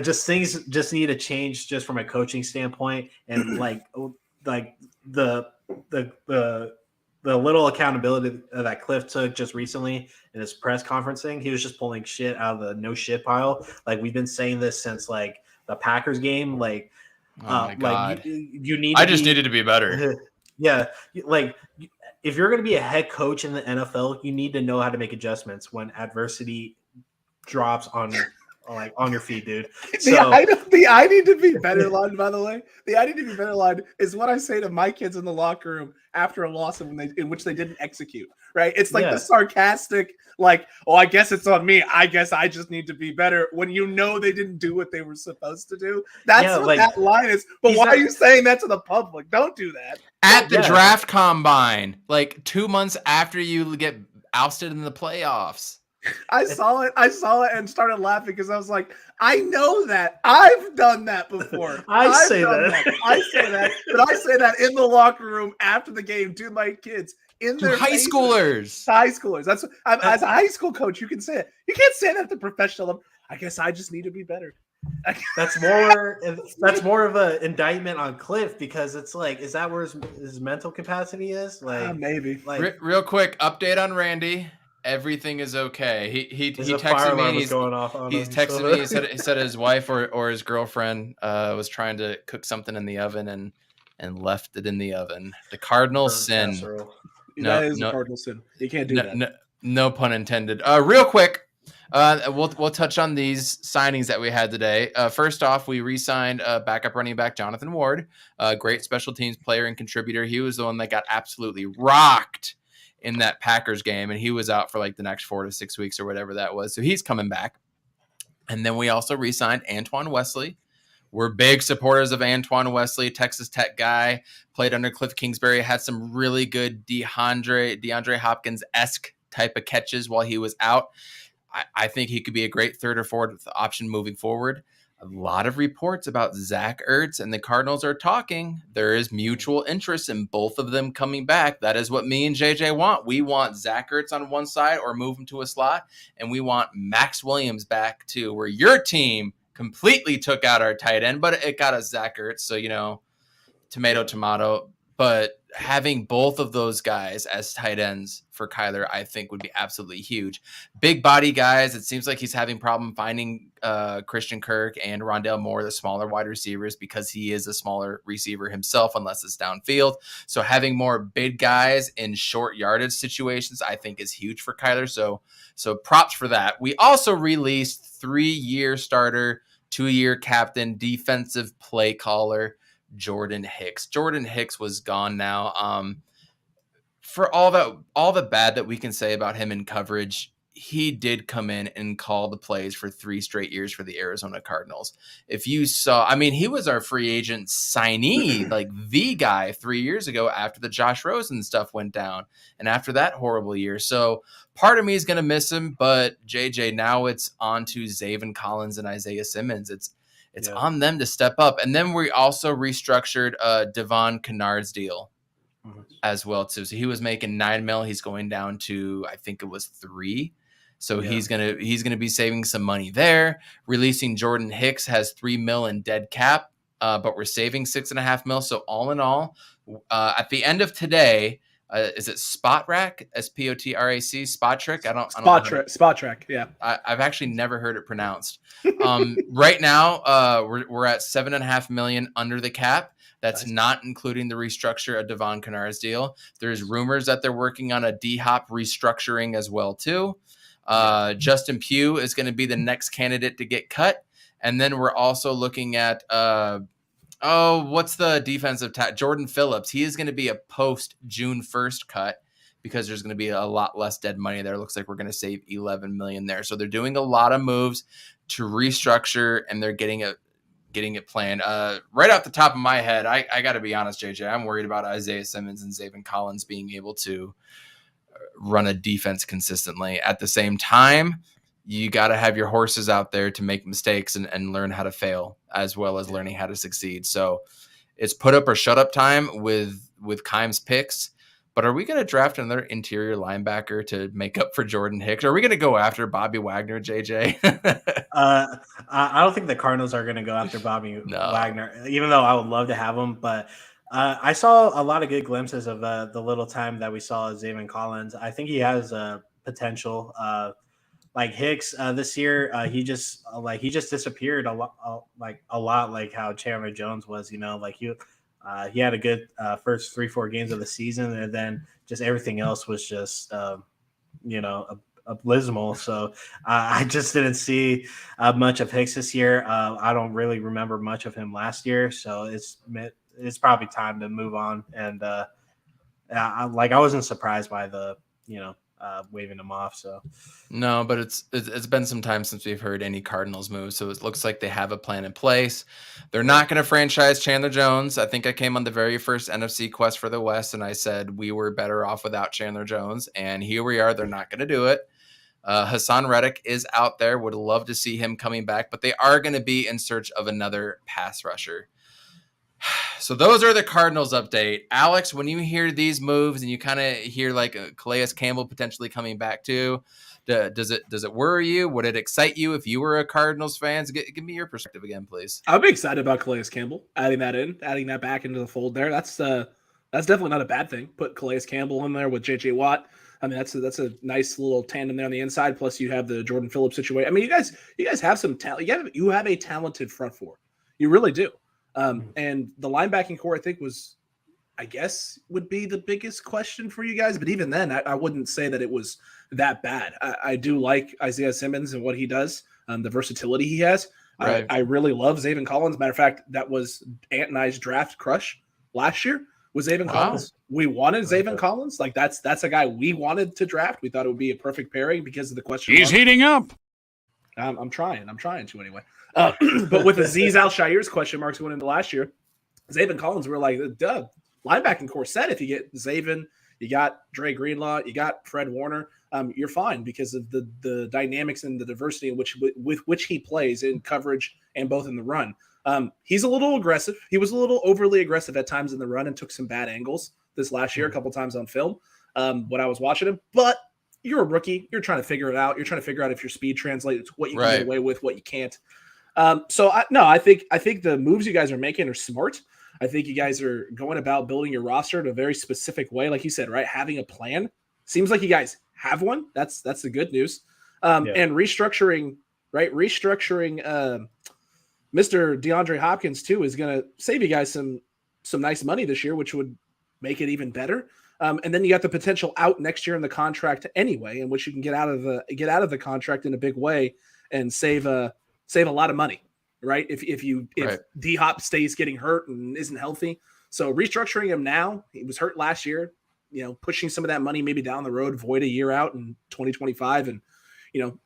Just things just need to change just from a coaching standpoint, and like the little accountability that Cliff took just recently in his press conferencing. He was just pulling shit out of the no shit pile. Like we've been saying this since like the Packers game. Like, oh my God. Like you need. I just needed to be better. Yeah, like if you're going to be a head coach in the NFL, you need to know how to make adjustments when adversity drops on your feet, dude. The I need to be better line, by the way. The I need to be better line is what I say to my kids in the locker room after a loss in which they didn't execute. Right? It's like the sarcastic, like, oh, I guess it's on me. I guess I just need to be better when they didn't do what they were supposed to do. That's what that line is. But why are you saying that to the public? Don't do that. At the draft combine, like 2 months after you get ousted in the playoffs. I saw it and started laughing because I was like, I know that. I've done that before. I say that, but I say that in the locker room after the game to my kids. In their high schoolers. That's as a high school coach, you can say it. You can't say that to professional. I guess I just need to be better. That's more of an indictment on Cliff, because it's like, is that where his mental capacity is? Like maybe. Like real quick update on Randy. Everything is okay. He texted me. He's texted me. He said his wife or his girlfriend was trying to cook something in the oven and left it in the oven. The cardinal sin. That is a cardinal sin. You can't do that. No pun intended. Real quick, we'll touch on these signings that we had today. First off, we re-signed backup running back Jonathan Ward, great special teams player and contributor. He was the one that got absolutely rocked in that Packers game, and he was out for like the next 4 to 6 weeks or whatever that was. So he's coming back. And then we also re-signed Antoine Wesley. We're big supporters of Antoine Wesley, Texas Tech guy, played under Cliff Kingsbury, had some really good DeAndre Hopkins-esque type of catches while he was out. I think he could be a great third or fourth option moving forward. A lot of reports about Zach Ertz and the Cardinals are talking. There is mutual interest in both of them coming back. That is what me and JJ want. We want Zach Ertz on one side or move him to a slot, and we want Max Williams back too, where your team completely took out our tight end, but it got us Zach Ertz. So, tomato. But having both of those guys as tight ends for Kyler, I think would be absolutely huge. Big body guys. It seems like he's having problem finding Christian Kirk and Rondale Moore, the smaller wide receivers, because he is a smaller receiver himself, unless it's downfield. So having more big guys in short yardage situations, I think is huge for Kyler. So props for that. We also released 3-year starter, 2-year captain, defensive play caller, Jordan Hicks. Jordan Hicks was gone now. For all the bad that we can say about him in coverage, he did come in and call the plays for 3 straight years for the Arizona Cardinals. If you saw, he was our free agent signee, like the guy 3 years ago after the Josh Rosen stuff went down and after that horrible year. So part of me is going to miss him, but JJ, now it's on to Zaven Collins and Isaiah Simmons. It's on them to step up. And then we also restructured Devon Kennard's deal as well too. So he was making $9 million. He's going down to, I think it was 3. So he's gonna be saving some money there. Releasing Jordan Hicks has $3 million in dead cap, but we're saving $6.5 million. So all in all, at the end of today, is it Spotrac? SPOTRAC? Spotrac? Spotrac. Yeah. I've actually never heard it pronounced. Right now, we're at $7.5 million under the cap. That's not including the restructure of Devon Kennard's deal. There's rumors that they're working on a D-Hop restructuring as well too. Justin Pugh is going to be the next candidate to get cut. And then we're also looking at what's the defensive Jordan Phillips. He is going to be a post June 1st cut because there's going to be a lot less dead money there. It looks like we're going to save $11 million there. So they're doing a lot of moves to restructure, and they're getting it planned. Right off the top of my head, I got to be honest, JJ, I'm worried about Isaiah Simmons and Zaven Collins being able to run a defense consistently. At the same time, you got to have your horses out there to make mistakes and learn how to fail, as well as learning how to succeed. So it's put up or shut up time with Keim's picks. But are we going to draft another interior linebacker to make up for Jordan Hicks? Are we going to go after Bobby Wagner, JJ? I don't think the Cardinals are going to go after Bobby Wagner, even though I would love to have him. But I saw a lot of good glimpses of the little time that we saw of Zaven Collins. I think he has potential. Like Hicks this year, he just disappeared a lot, like how Chandler Jones was. He had a good first 3-4 games of the season, and then just everything else was just abysmal. So I just didn't see much of Hicks this year. I don't really remember much of him last year, so it's probably time to move on. And I wasn't surprised by the waving him off. So no, but it's been some time since we've heard any Cardinals move. So it looks like they have a plan in place. They're not going to franchise Chandler Jones. I think I came on the very first NFC Quest for the West, and I said we were better off without Chandler Jones. And here we are. They're not going to do it. Hassan Reddick is out there. Would love to see him coming back, but they are going to be in search of another pass rusher. So those are the Cardinals update. Alex, when you hear these moves and you kind of hear like Calais Campbell potentially coming back too, does it worry you? Would it excite you if you were a Cardinals fan? Give me your perspective again, please. I'm excited about Calais Campbell, adding that back into the fold there. That's definitely not a bad thing. Put Calais Campbell in there with J.J. Watt. I mean, that's a nice little tandem there on the inside. Plus, you have the Jordan Phillips situation. I mean, you guys have some talent. You have a talented front four. You really do. And the linebacking core, I think, would be the biggest question for you guys. But even then, I wouldn't say that it was that bad. I do like Isaiah Simmons and what he does, the versatility he has. Right. I really love Zaven Collins. Matter of fact, that was Ant and I's draft crush last year was Zaven Collins. We wanted Zaven Collins. Like that's a guy we wanted to draft. We thought it would be a perfect pairing because of the question. He's heating up. I'm trying to anyway. But with Azeez Al-Shaair's question marks going into last year, Zaven Collins, we're like, duh, linebacking core set. If you get Zaven, you got Dre Greenlaw, you got Fred Warner, you're fine because of the dynamics and the diversity in with which he plays in coverage and both in the run. He's a little aggressive. He was a little overly aggressive at times in the run and took some bad angles this last year, a couple times on film when I was watching him. But you're a rookie. You're trying to figure it out. You're trying to figure out if your speed translates, what you can get away with, what you can't. I think the moves you guys are making are smart. I think you guys are going about building your roster in a very specific way. Like you said, right? Having a plan. Seems like you guys have one. That's the good news. And restructuring, right? Restructuring Mr. DeAndre Hopkins too is going to save you guys some nice money this year, which would make it even better. And then you got the potential out next year in the contract anyway, in which you can get out of the contract in a big way and save a lot of money, right? If D-Hop stays getting hurt and isn't healthy. So restructuring him now, he was hurt last year, pushing some of that money maybe down the road, void a year out in 2025 and,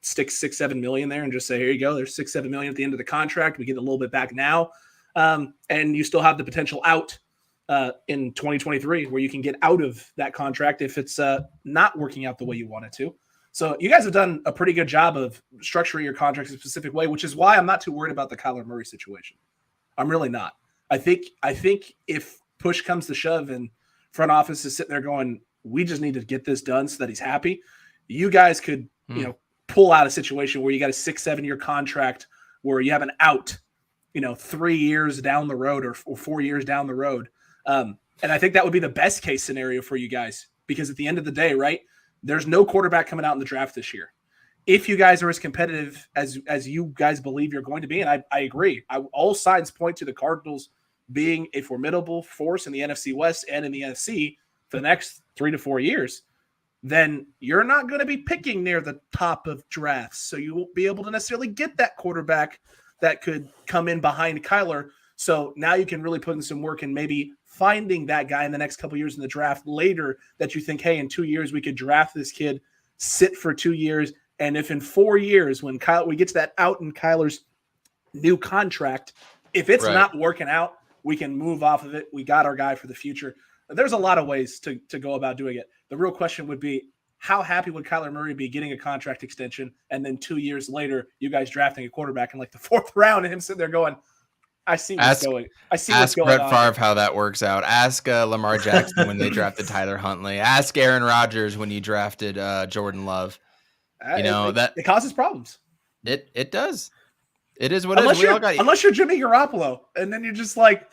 stick 6-7 million there and just say, here you go. There's 6-7 million at the end of the contract. We get a little bit back now. And you still have the potential out in 2023 where you can get out of that contract if it's not working out the way you want it to. So you guys have done a pretty good job of structuring your contracts in a specific way, which is why I'm not too worried about the Kyler Murray situation. I'm really not. I think if push comes to shove and front office is sitting there going, we just need to get this done so that he's happy, you guys could, pull out a situation where you got a 6-7 year contract where you have an out, 3 years down the road or 4 years down the road. And I think that would be the best case scenario for you guys, because at the end of the day, right, there's no quarterback coming out in the draft this year. If you guys are as competitive as you guys believe you're going to be, and I agree, all signs point to the Cardinals being a formidable force in the NFC West and in the NFC for the next 3 to 4 years, then you're not going to be picking near the top of drafts. So you won't be able to necessarily get that quarterback that could come in behind Kyler. So now you can really put in some work and maybe finding that guy in the next couple of years in the draft later that you think, hey, in 2 years we could draft this kid, sit for 2 years. And if in 4 years, when we get to that out in Kyler's new contract, if it's not working out, we can move off of it. We got our guy for the future. There's a lot of ways to go about doing it. The real question would be, how happy would Kyler Murray be getting a contract extension and then 2 years later, you guys drafting a quarterback in like the 4th round and him sitting there going, I see what's going on. Ask Brett Favre how that works out. Ask Lamar Jackson when they drafted Tyler Huntley. Ask Aaron Rodgers when you drafted Jordan Love. It causes problems. It does. It is what it is. Unless you're Jimmy Garoppolo, and then you're just like,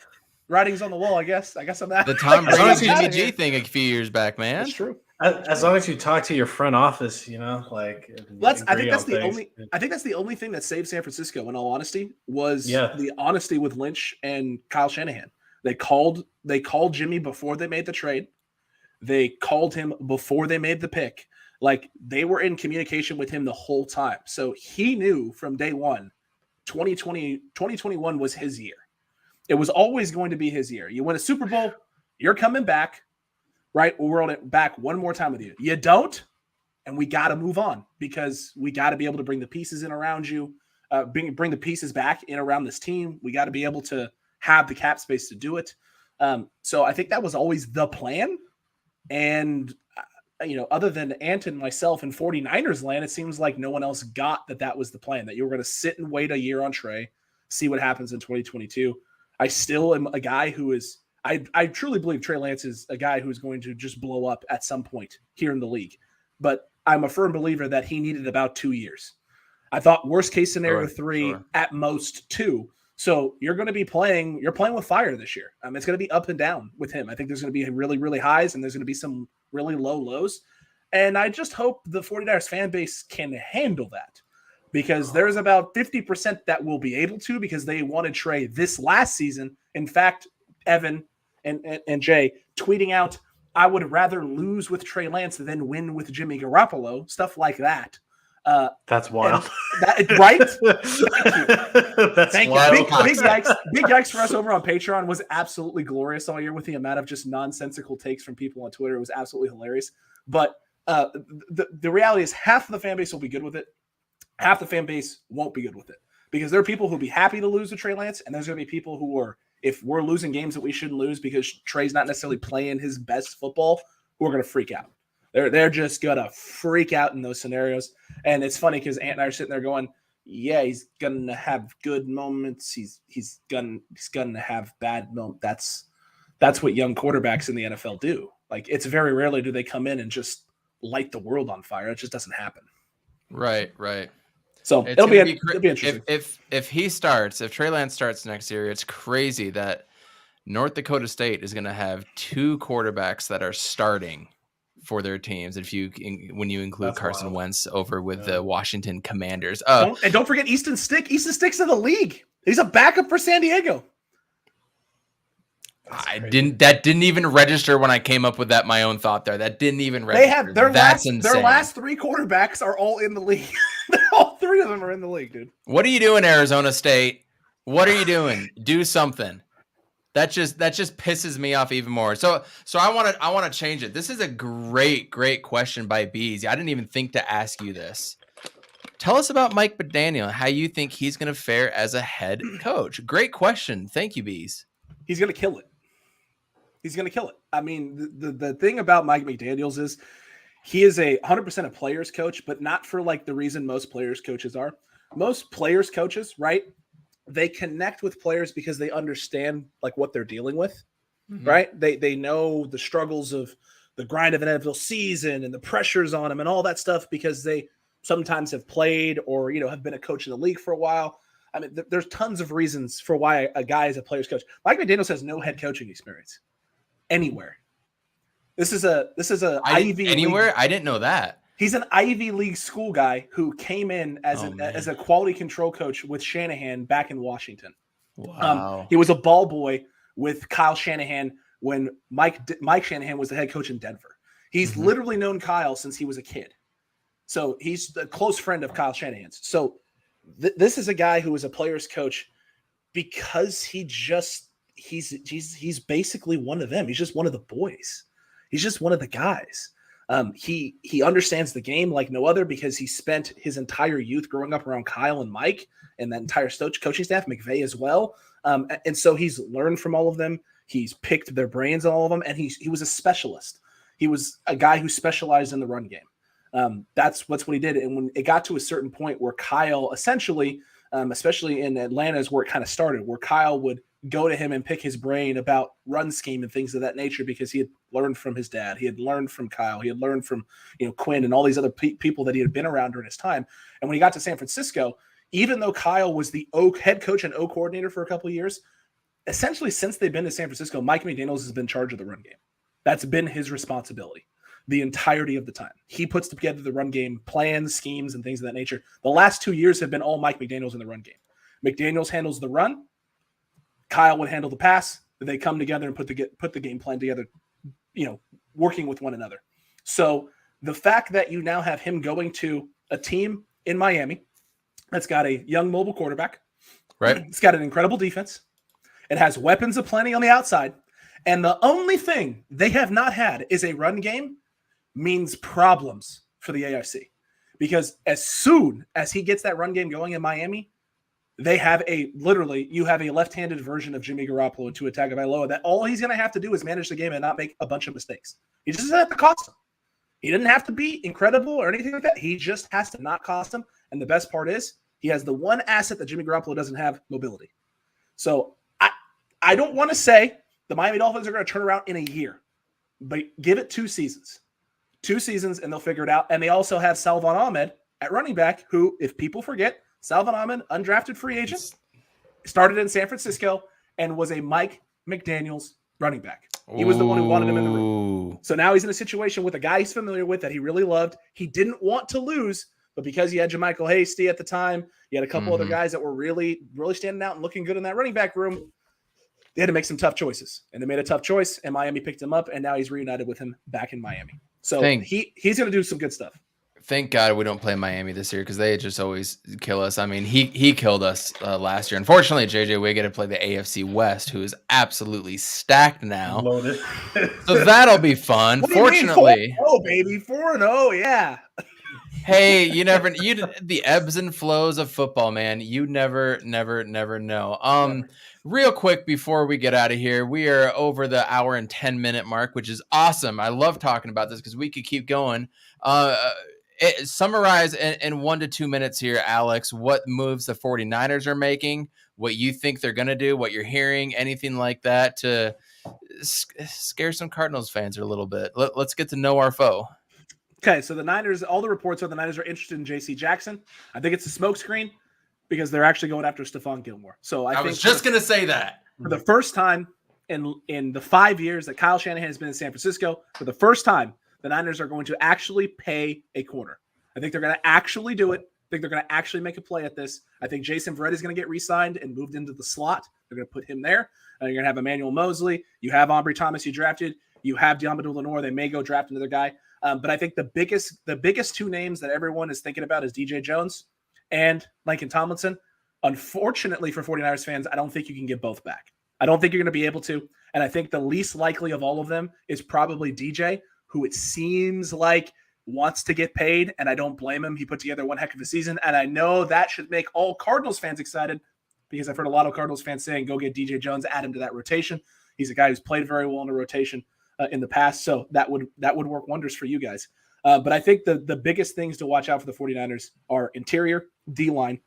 writing's on the wall. I guess I'm not. The Tom Brady Jimmy G thing a few years back, man. That's true. As long as you talk to your front office, I think that's the only thing that saved San Francisco, in all honesty, was the honesty with Lynch and Kyle Shanahan. They called Jimmy before they made the trade. They called him before they made the pick. Like, they were in communication with him the whole time. So he knew from day one, 2021 was his year. It was always going to be his year. You win a Super Bowl, you're coming back, right? We'll roll it back one more time with you. You don't, and we got to move on, because we got to be able to bring the pieces in around you, bring the pieces back in around this team. We got to be able to have the cap space to do it. So I think that was always the plan. And, other than Ant and myself in 49ers land, it seems like no one else got that was the plan, that you were going to sit and wait a year on Trey, see what happens in 2022. I still am a guy who is – I truly believe Trey Lance is a guy who's going to just blow up at some point here in the league. But I'm a firm believer that he needed about 2 years. I thought worst case scenario 3, at most 2. So you're going to be playing – you're playing with fire this year. It's going to be up and down with him. I think there's going to be really, really highs, and there's going to be some really low lows. And I just hope the 49ers fan base can handle that, because there's about 50% that will be able to, because they wanted Trey this last season. In fact, Evan and Jay tweeting out, I would rather lose with Trey Lance than win with Jimmy Garoppolo, stuff like that. That's wild. Right? Thank you. Big yikes for us over on Patreon was absolutely glorious all year, with the amount of just nonsensical takes from people on Twitter. It was absolutely hilarious. But the reality is, half of the fan base will be good with it. half the fan base won't be good with it because there are people who'll be happy to lose to Trey Lance, and there's going to be people who are, if we're losing games that we shouldn't lose because Trey's not necessarily playing his best football, who are going to freak out. They're just going to freak out in those scenarios. And it's funny because Ant and I are sitting there going, yeah, he's going to have good moments. He's going to have bad moments. That's what young quarterbacks in the NFL do. Like, it's very rarely do they come in and just light the world on fire. It just doesn't happen. Right. So It's it'll be interesting. interesting. If Trey Lance starts next year, it's crazy that North Dakota State is going to have 2 quarterbacks that are starting for their teams. When you include That's Carson wild. Wentz over with the Washington Commanders. Don't forget Easton Stick. Easton Stick's in the league. He's a backup for San Diego. That didn't even register when I came up with my own thought there. That didn't even register. They have insane. their last 3 quarterbacks are all in the league. All 3 of them are in the league, dude. What are you doing, Arizona State? What are you doing? Do something. That just pisses me off even more. So I want to change it. This is a great question by Bees. I didn't even think to ask you this. Tell us about Mike McDaniel, how you think he's going to fare as a head coach. Great question. Thank you, Bees. He's going to kill it. I mean, the thing about Mike McDaniels is he is 100% a players coach, but not for like the reason most players coaches are. Most players coaches, right? They connect with players because they understand like what they're dealing with, right? They know the struggles of the grind of an NFL season and the pressures on them and all that stuff because they sometimes have played or, have been a coach in the league for a while. I mean, there's tons of reasons for why a guy is a player's coach. Mike McDaniels has no head coaching experience anywhere. This is a Ivy anywhere. League. I didn't know that. He's an Ivy League school guy who came in as a quality control coach with Shanahan back in Washington. Wow. He was a ball boy with Kyle Shanahan when Mike Shanahan was the head coach in Denver. He's literally known Kyle since he was a kid. So he's a close friend of Kyle Shanahan's. So this is a guy who is a player's coach because he's basically one of them. He's just one of the boys. He's just one of the guys. He understands the game like no other because he spent his entire youth growing up around Kyle and Mike and that entire coaching staff, McVay as well. And so he's learned from all of them. He's picked their brains on all of them, and he was a specialist. He was a guy who specialized in the run game. That's what he did. And when it got to a certain point where Kyle essentially, especially in Atlanta is where it kind of started, where Kyle would go to him and pick his brain about run scheme and things of that nature because he had learned from his dad. He had learned from Kyle. He had learned from Quinn and all these other people that he had been around during his time. And when he got to San Francisco, even though Kyle was the head coach and O coordinator for a couple of years, essentially since they've been to San Francisco, Mike McDaniels has been in charge of the run game. That's been his responsibility the entirety of the time. He puts together the run game plans, schemes, and things of that nature. The last 2 years have been all Mike McDaniels in the run game. McDaniels handles the run. Kyle would handle the pass. They come together and put the game plan together, working with one another. So the fact that you now have him going to a team in Miami that's got a young mobile quarterback, right? It's got an incredible defense. It has weapons aplenty on the outside. And the only thing they have not had is a run game means problems for the AFC. Because as soon as he gets that run game going in Miami, they have you have a left-handed version of Jimmy Garoppolo to attack Tagovailoa that all he's going to have to do is manage the game and not make a bunch of mistakes. He just doesn't have to cost him. He didn't have to be incredible or anything like that. He just has to not cost him. And the best part is he has the one asset that Jimmy Garoppolo doesn't have, mobility. So I don't want to say the Miami Dolphins are going to turn around in a year, but give it 2 seasons. 2 seasons and they'll figure it out. And they also have Salvon Ahmed at running back, who, if people forget, Salvon Ahmed, undrafted free agent, started in San Francisco and was a Mike McDaniels running back. He was the one who wanted him in the room. So now he's in a situation with a guy he's familiar with that he really loved. He didn't want to lose, but because he had JaMychal Hasty at the time, he had a couple other guys that were really, really standing out and looking good in that running back room. They had to make some tough choices, and they made a tough choice, and Miami picked him up, and now he's reunited with him back in Miami. So he's going to do some good stuff. Thank God we don't play Miami this year because they just always kill us. I mean, he killed us last year. Unfortunately, JJ, we get to play the AFC West, who is absolutely stacked now. Loaded. So that'll be fun. Fortunately, 4-0, baby, 4-0, yeah. Hey, the ebbs and flows of football, man. You never know. Never. Real quick before we get out of here, we are over the hour and 10-minute mark, which is awesome. I love talking about this because we could keep going. Summarize in 1 to 2 minutes here, Alex, what moves the 49ers are making, what you think they're going to do, what you're hearing, anything like that to scare some Cardinals fans a little bit. Let's get to know our foe. Okay, so the Niners, all the reports are the Niners are interested in J.C. Jackson. I think it's a smokescreen because they're actually going after Stephon Gilmore. So I was just going to say that. For the first time in the 5 years that Kyle Shanahan has been in San Francisco, for the first time, the Niners are going to actually pay a corner. I think they're going to actually do it. I think they're going to actually make a play at this. I think Jason Verrett is going to get re-signed and moved into the slot. They're going to put him there. You're going to have Emmanuel Mosley. You have Ambry Thomas you drafted. You have Diamadou Lenore. They may go draft another guy. But I think the biggest two names that everyone is thinking about is DJ Jones and Laken Tomlinson. Unfortunately for 49ers fans, I don't think you can get both back. I don't think you're going to be able to. And I think the least likely of all of them is probably DJ, who it seems like wants to get paid, and I don't blame him. He put together one heck of a season, and I know that should make all Cardinals fans excited because I've heard a lot of Cardinals fans saying, go get DJ Jones, add him to that rotation. He's a guy who's played very well in a rotation in the past, so that would work wonders for you guys. But I think the biggest things to watch out for the 49ers are interior, D-line,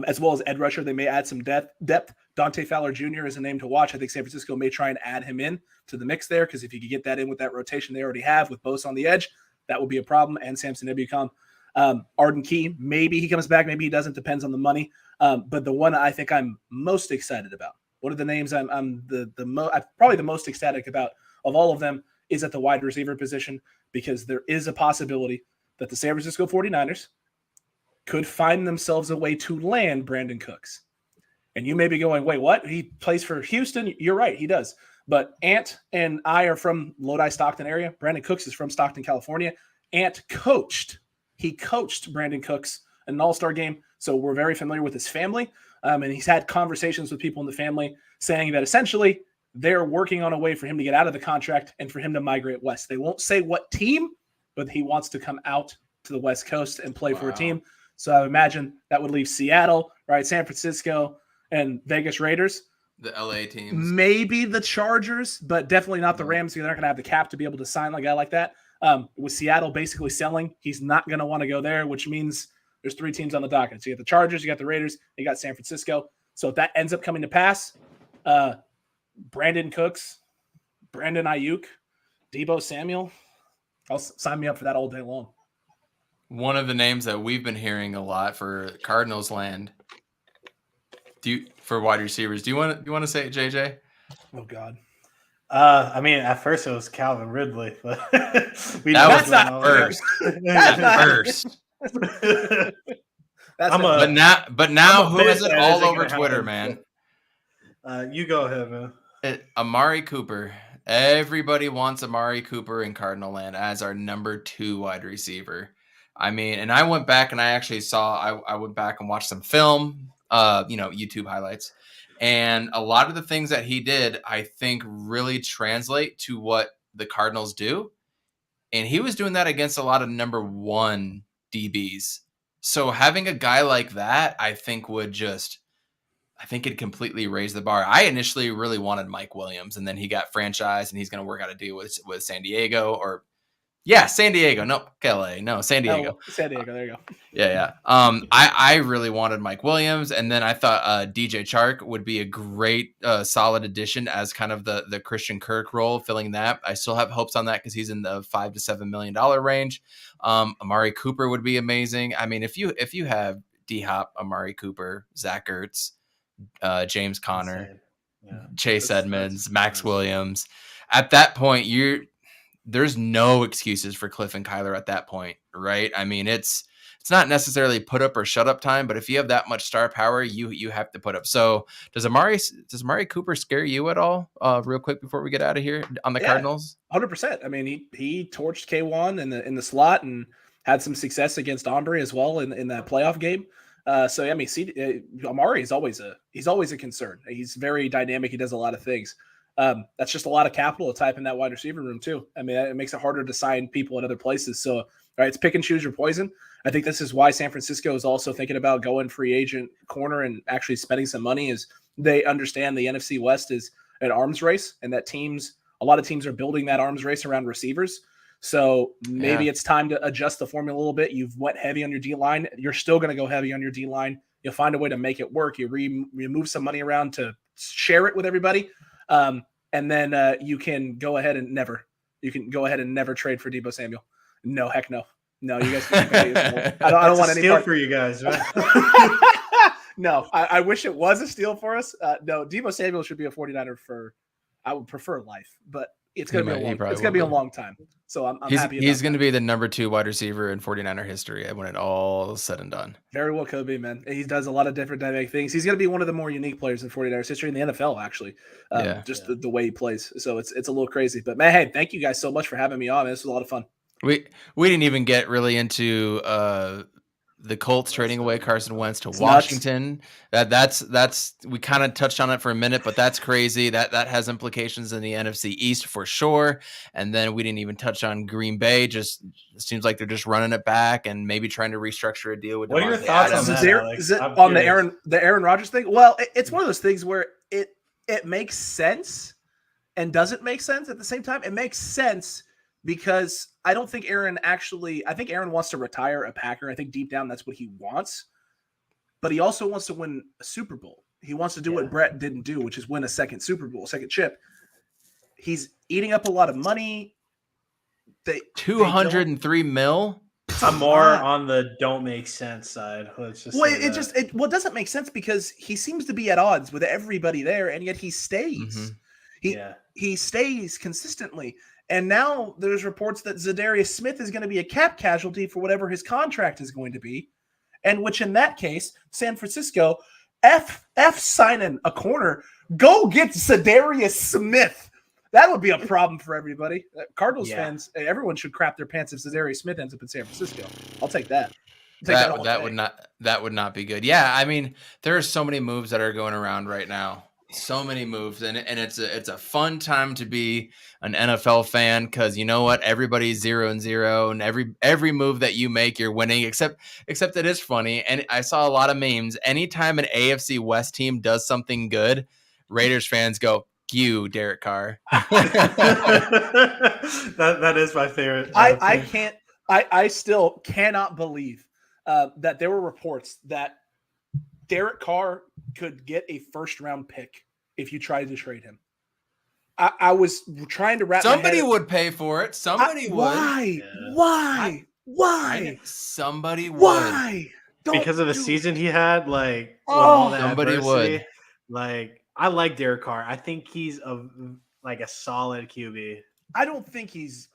as well as edge rusher. They may add some depth. Dante Fowler Jr. is a name to watch. I think San Francisco may try and add him in to the mix there because if you could get that in with that rotation they already have with Bosa on the edge, that would be a problem. And Samson Ebukam. Arden Key, maybe he comes back, maybe he doesn't, depends on the money. But the one I think I'm most excited about, one of the names I'm probably the most ecstatic about of all of them is at the wide receiver position because there is a possibility that the San Francisco 49ers could find themselves a way to land Brandon Cooks. And you may be going, wait, what? He plays for Houston? You're right, he does. But Ant and I are from Lodi, Stockton area. Brandon Cooks is from Stockton, California. Ant coached Brandon Cooks in an all-star game, so we're very familiar with his family. And he's had conversations with people in the family saying that essentially they're working on a way for him to get out of the contract and for him to migrate west. They won't say what team, but he wants to come out to the West Coast and play for a team. So I imagine that would leave Seattle, right, San Francisco, and Vegas Raiders. The LA teams. Maybe the Chargers, but definitely not the Rams. They're not going to have the cap to be able to sign a guy like that. With Seattle basically selling, he's not going to want to go there, which means there's three teams on the docket. So you got the Chargers, you got the Raiders, you got San Francisco. So if that ends up coming to pass, Brandon Cooks, Brandon Ayuk, Deebo Samuel, I'll sign me up for that all day long. One of the names that we've been hearing a lot for Cardinals land. For wide receivers, do you want to say it, JJ? Oh God. I mean, at first it was Calvin Ridley, but that's not first. That's first. But now who is it all over Twitter, man? You go ahead, man. Amari Cooper. Everybody wants Amari Cooper in Cardinal land as our number 2 wide receiver. I mean, and I went back and I went back and watched some film, YouTube highlights. And a lot of the things that he did, I think, really translate to what the Cardinals do. And he was doing that against a lot of number 1 DBs. So having a guy like that, I think it'd completely raise the bar. I initially really wanted Mike Williams, and then he got franchised, and he's going to work out a deal with San Diego San Diego. No, LA. No, San Diego. San Diego. There you go. Yeah. I really wanted Mike Williams, and then I thought DJ Chark would be a great, solid addition as kind of the Christian Kirk role, filling that. I still have hopes on that because he's in the $5 to $7 million range. Amari Cooper would be amazing. I mean, if you have D-Hop, Amari Cooper, Zach Ertz, James Conner, Chase Edmonds, Max Williams, at that point there's no excuses for Cliff and Kyler at that point, right? I mean, it's not necessarily put up or shut up time, but if you have that much star power, you have to put up. So does Amari Cooper scare you at all? Real quick before we get out of here on the Cardinals? 100%. I mean, he torched K1 in the slot and had some success against Ambry as well in that playoff game. So I mean, Amari is always a concern. He's very dynamic. He does a lot of things. That's just a lot of capital to type in that wide receiver room too. I mean, it makes it harder to sign people at other places. So right? It's pick and choose your poison. I think this is why San Francisco is also thinking about going free agent corner and actually spending some money, is they understand the NFC West is an arms race, and that a lot of teams are building that arms race around receivers. So maybe it's time to adjust the formula a little bit. You've went heavy on your D-line. You're still going to go heavy on your D-line. You'll find a way to make it work. You remove some money around to share it with everybody. And then you can go ahead and never trade for Deebo Samuel. No, heck no. No, you guys can pay I don't want any steal part for you guys, right? No, I wish it was a steal for us. No, Deebo Samuel should be a 49er I would prefer life, but it's going to be a long time. So I'm happy about he's going to be the number 2 wide receiver in 49er history when it all is said and done. Very well could be, man. He does a lot of different dynamic things. He's going to be one of the more unique players in 49ers history in the NFL, actually. The way he plays. So it's a little crazy. But, man, hey, thank you guys so much for having me on. Man. This was a lot of fun. We didn't even get really into the Colts trading away Carson Wentz to Washington. That's we kind of touched on it for a minute, but that's crazy. That has implications in the NFC East for sure. And then we didn't even touch on Green Bay. Just seems like they're just running it back and maybe trying to restructure a deal with. What are your thoughts on that, Alex? On the Aaron Rodgers thing? Well, it's one of those things where it makes sense and doesn't make sense at the same time. It makes sense because I think Aaron wants to retire a Packer. I think deep down that's what he wants. But he also wants to win a Super Bowl. He wants to do what Brett didn't do, which is win a second Super Bowl, second chip. He's eating up a lot of money. $203 million. I'm more on the don't make sense side. Let's just it doesn't make sense because he seems to be at odds with everybody there, and yet he stays. Mm-hmm. He stays consistently. And now there's reports that Zadarius Smith is going to be a cap casualty for whatever his contract is going to be. And which in that case, San Francisco, F signing a corner, go get Zadarius Smith. That would be a problem for everybody. Cardinals fans, everyone should crap their pants if Zadarius Smith ends up in San Francisco. I'll take that. That would not be good. Yeah, I mean, there are so many moves that are going around right now. So many moves, and it's a fun time to be an NFL fan because you know what, everybody's 0-0, and every move that you make, you're winning. Except it is funny, and I saw a lot of memes. Anytime an AFC West team does something good, Raiders fans go, "You, Derek Carr." that is my favorite. I still cannot believe that there were reports that Derek Carr could get a first-round pick if you tried to trade him. I was trying to wrap somebody my head. Would pay for it. Somebody would. Why? Yeah. Why? Somebody would. Why? Because of the season he had, all that somebody adversity. Would. I like Derek Carr. I think he's a solid QB. I don't think he's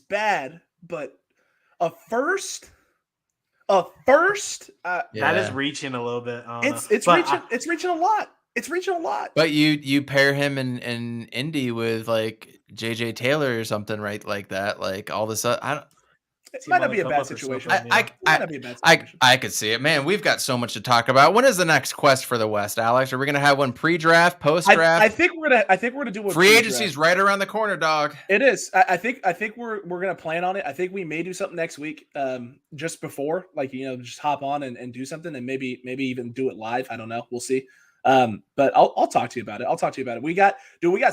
bad, but a first. That is reaching a little bit. It's reaching a lot. It's reaching a lot. But you pair him in Indy with JJ Taylor or something, right? Like that. All of a sudden, it might not be a bad situation. I could see it, man. We've got so much to talk about. When is the next quest for the West, Alex? Are we going to have one pre-draft, post-draft? I think we're gonna do one. Free agency's right around the corner, dog. It is. I think we're gonna plan on it. I think we may do something next week, just before, just hop on and do something, and maybe even do it live. I don't know. We'll see. But I'll talk to you about it. We got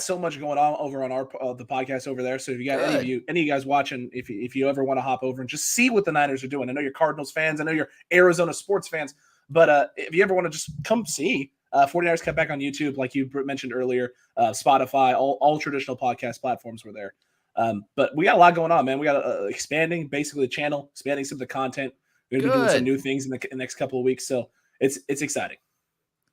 so much going on over on our the podcast over there. So if you got any of you guys watching, if you ever want to hop over and just see what the Niners are doing, I know you're Cardinals fans, I know you're Arizona sports fans, but if you ever want to just come see 49ers Cutback on YouTube, like you mentioned earlier, Spotify, all traditional podcast platforms were there. But we got a lot going on, man. We got expanding basically the channel, expanding some of the content. We're gonna be doing some new things in the next couple of weeks, so it's exciting.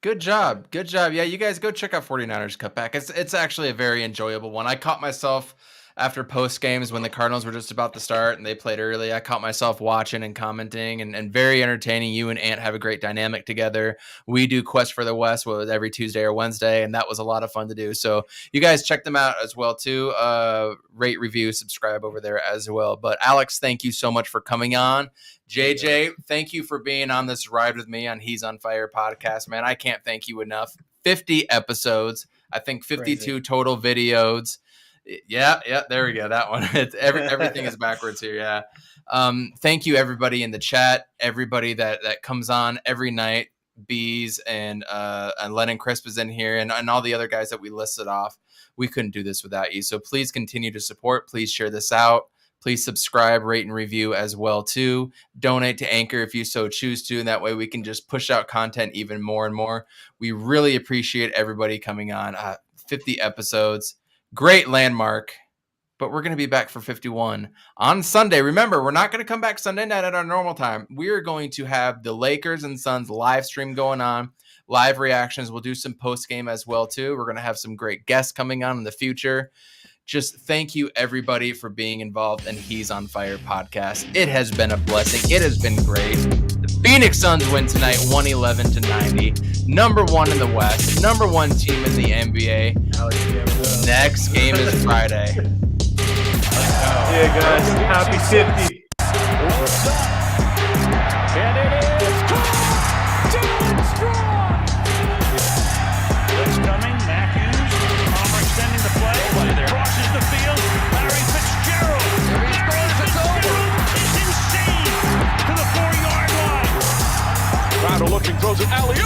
Good job. Yeah, you guys go check out 49ers Cutback. It's actually a very enjoyable one. I caught myself after post games when the Cardinals were just about to start and they played early. I caught myself watching and commenting and very entertaining. You and Ant have a great dynamic together. We do Quest for the West every Tuesday or Wednesday, and that was a lot of fun to do. So you guys check them out as well too. Rate, review, subscribe over there as well. But Alex, thank you so much for coming on. JJ, thank you for being on this ride with me on He's on Fire podcast, man. I can't thank you enough. 50 episodes. I think 52 total videos. Yeah, there we go. That one. It's everything is backwards here. Yeah. Thank you everybody in the chat, everybody that comes on every night. Bees and Lennon Crisp is in here, and all the other guys that we listed off. We couldn't do this without you. So please continue to support. Please share this out. Please subscribe, rate, and review as well too. Donate to Anchor if you so choose to, and that way we can just push out content even more and more. We really appreciate everybody coming on. 50 episodes, great landmark. But we're going to be back for 51 on Sunday. Remember, we're not going to come back Sunday night at our normal time. We are going to have the Lakers and Suns live stream going on, live reactions. We'll do some post game as well too. We're going to have some great guests coming on in the future. Just thank you everybody for being involved in He's on Fire podcast. It has been a blessing. It has been great. The Phoenix Suns win tonight, 111-90. Number 1 in the West. Number 1 team in the NBA. Next game is Friday. Yeah, guys. Happy 50. And it is caught! Dylan Strong! Blitz coming, Matthews. Palmer extending the play. Crosses the field. Larry Fitzgerald. Larry Fitzgerald is insane to the 4-yard line. Crowder looking, throws it alley.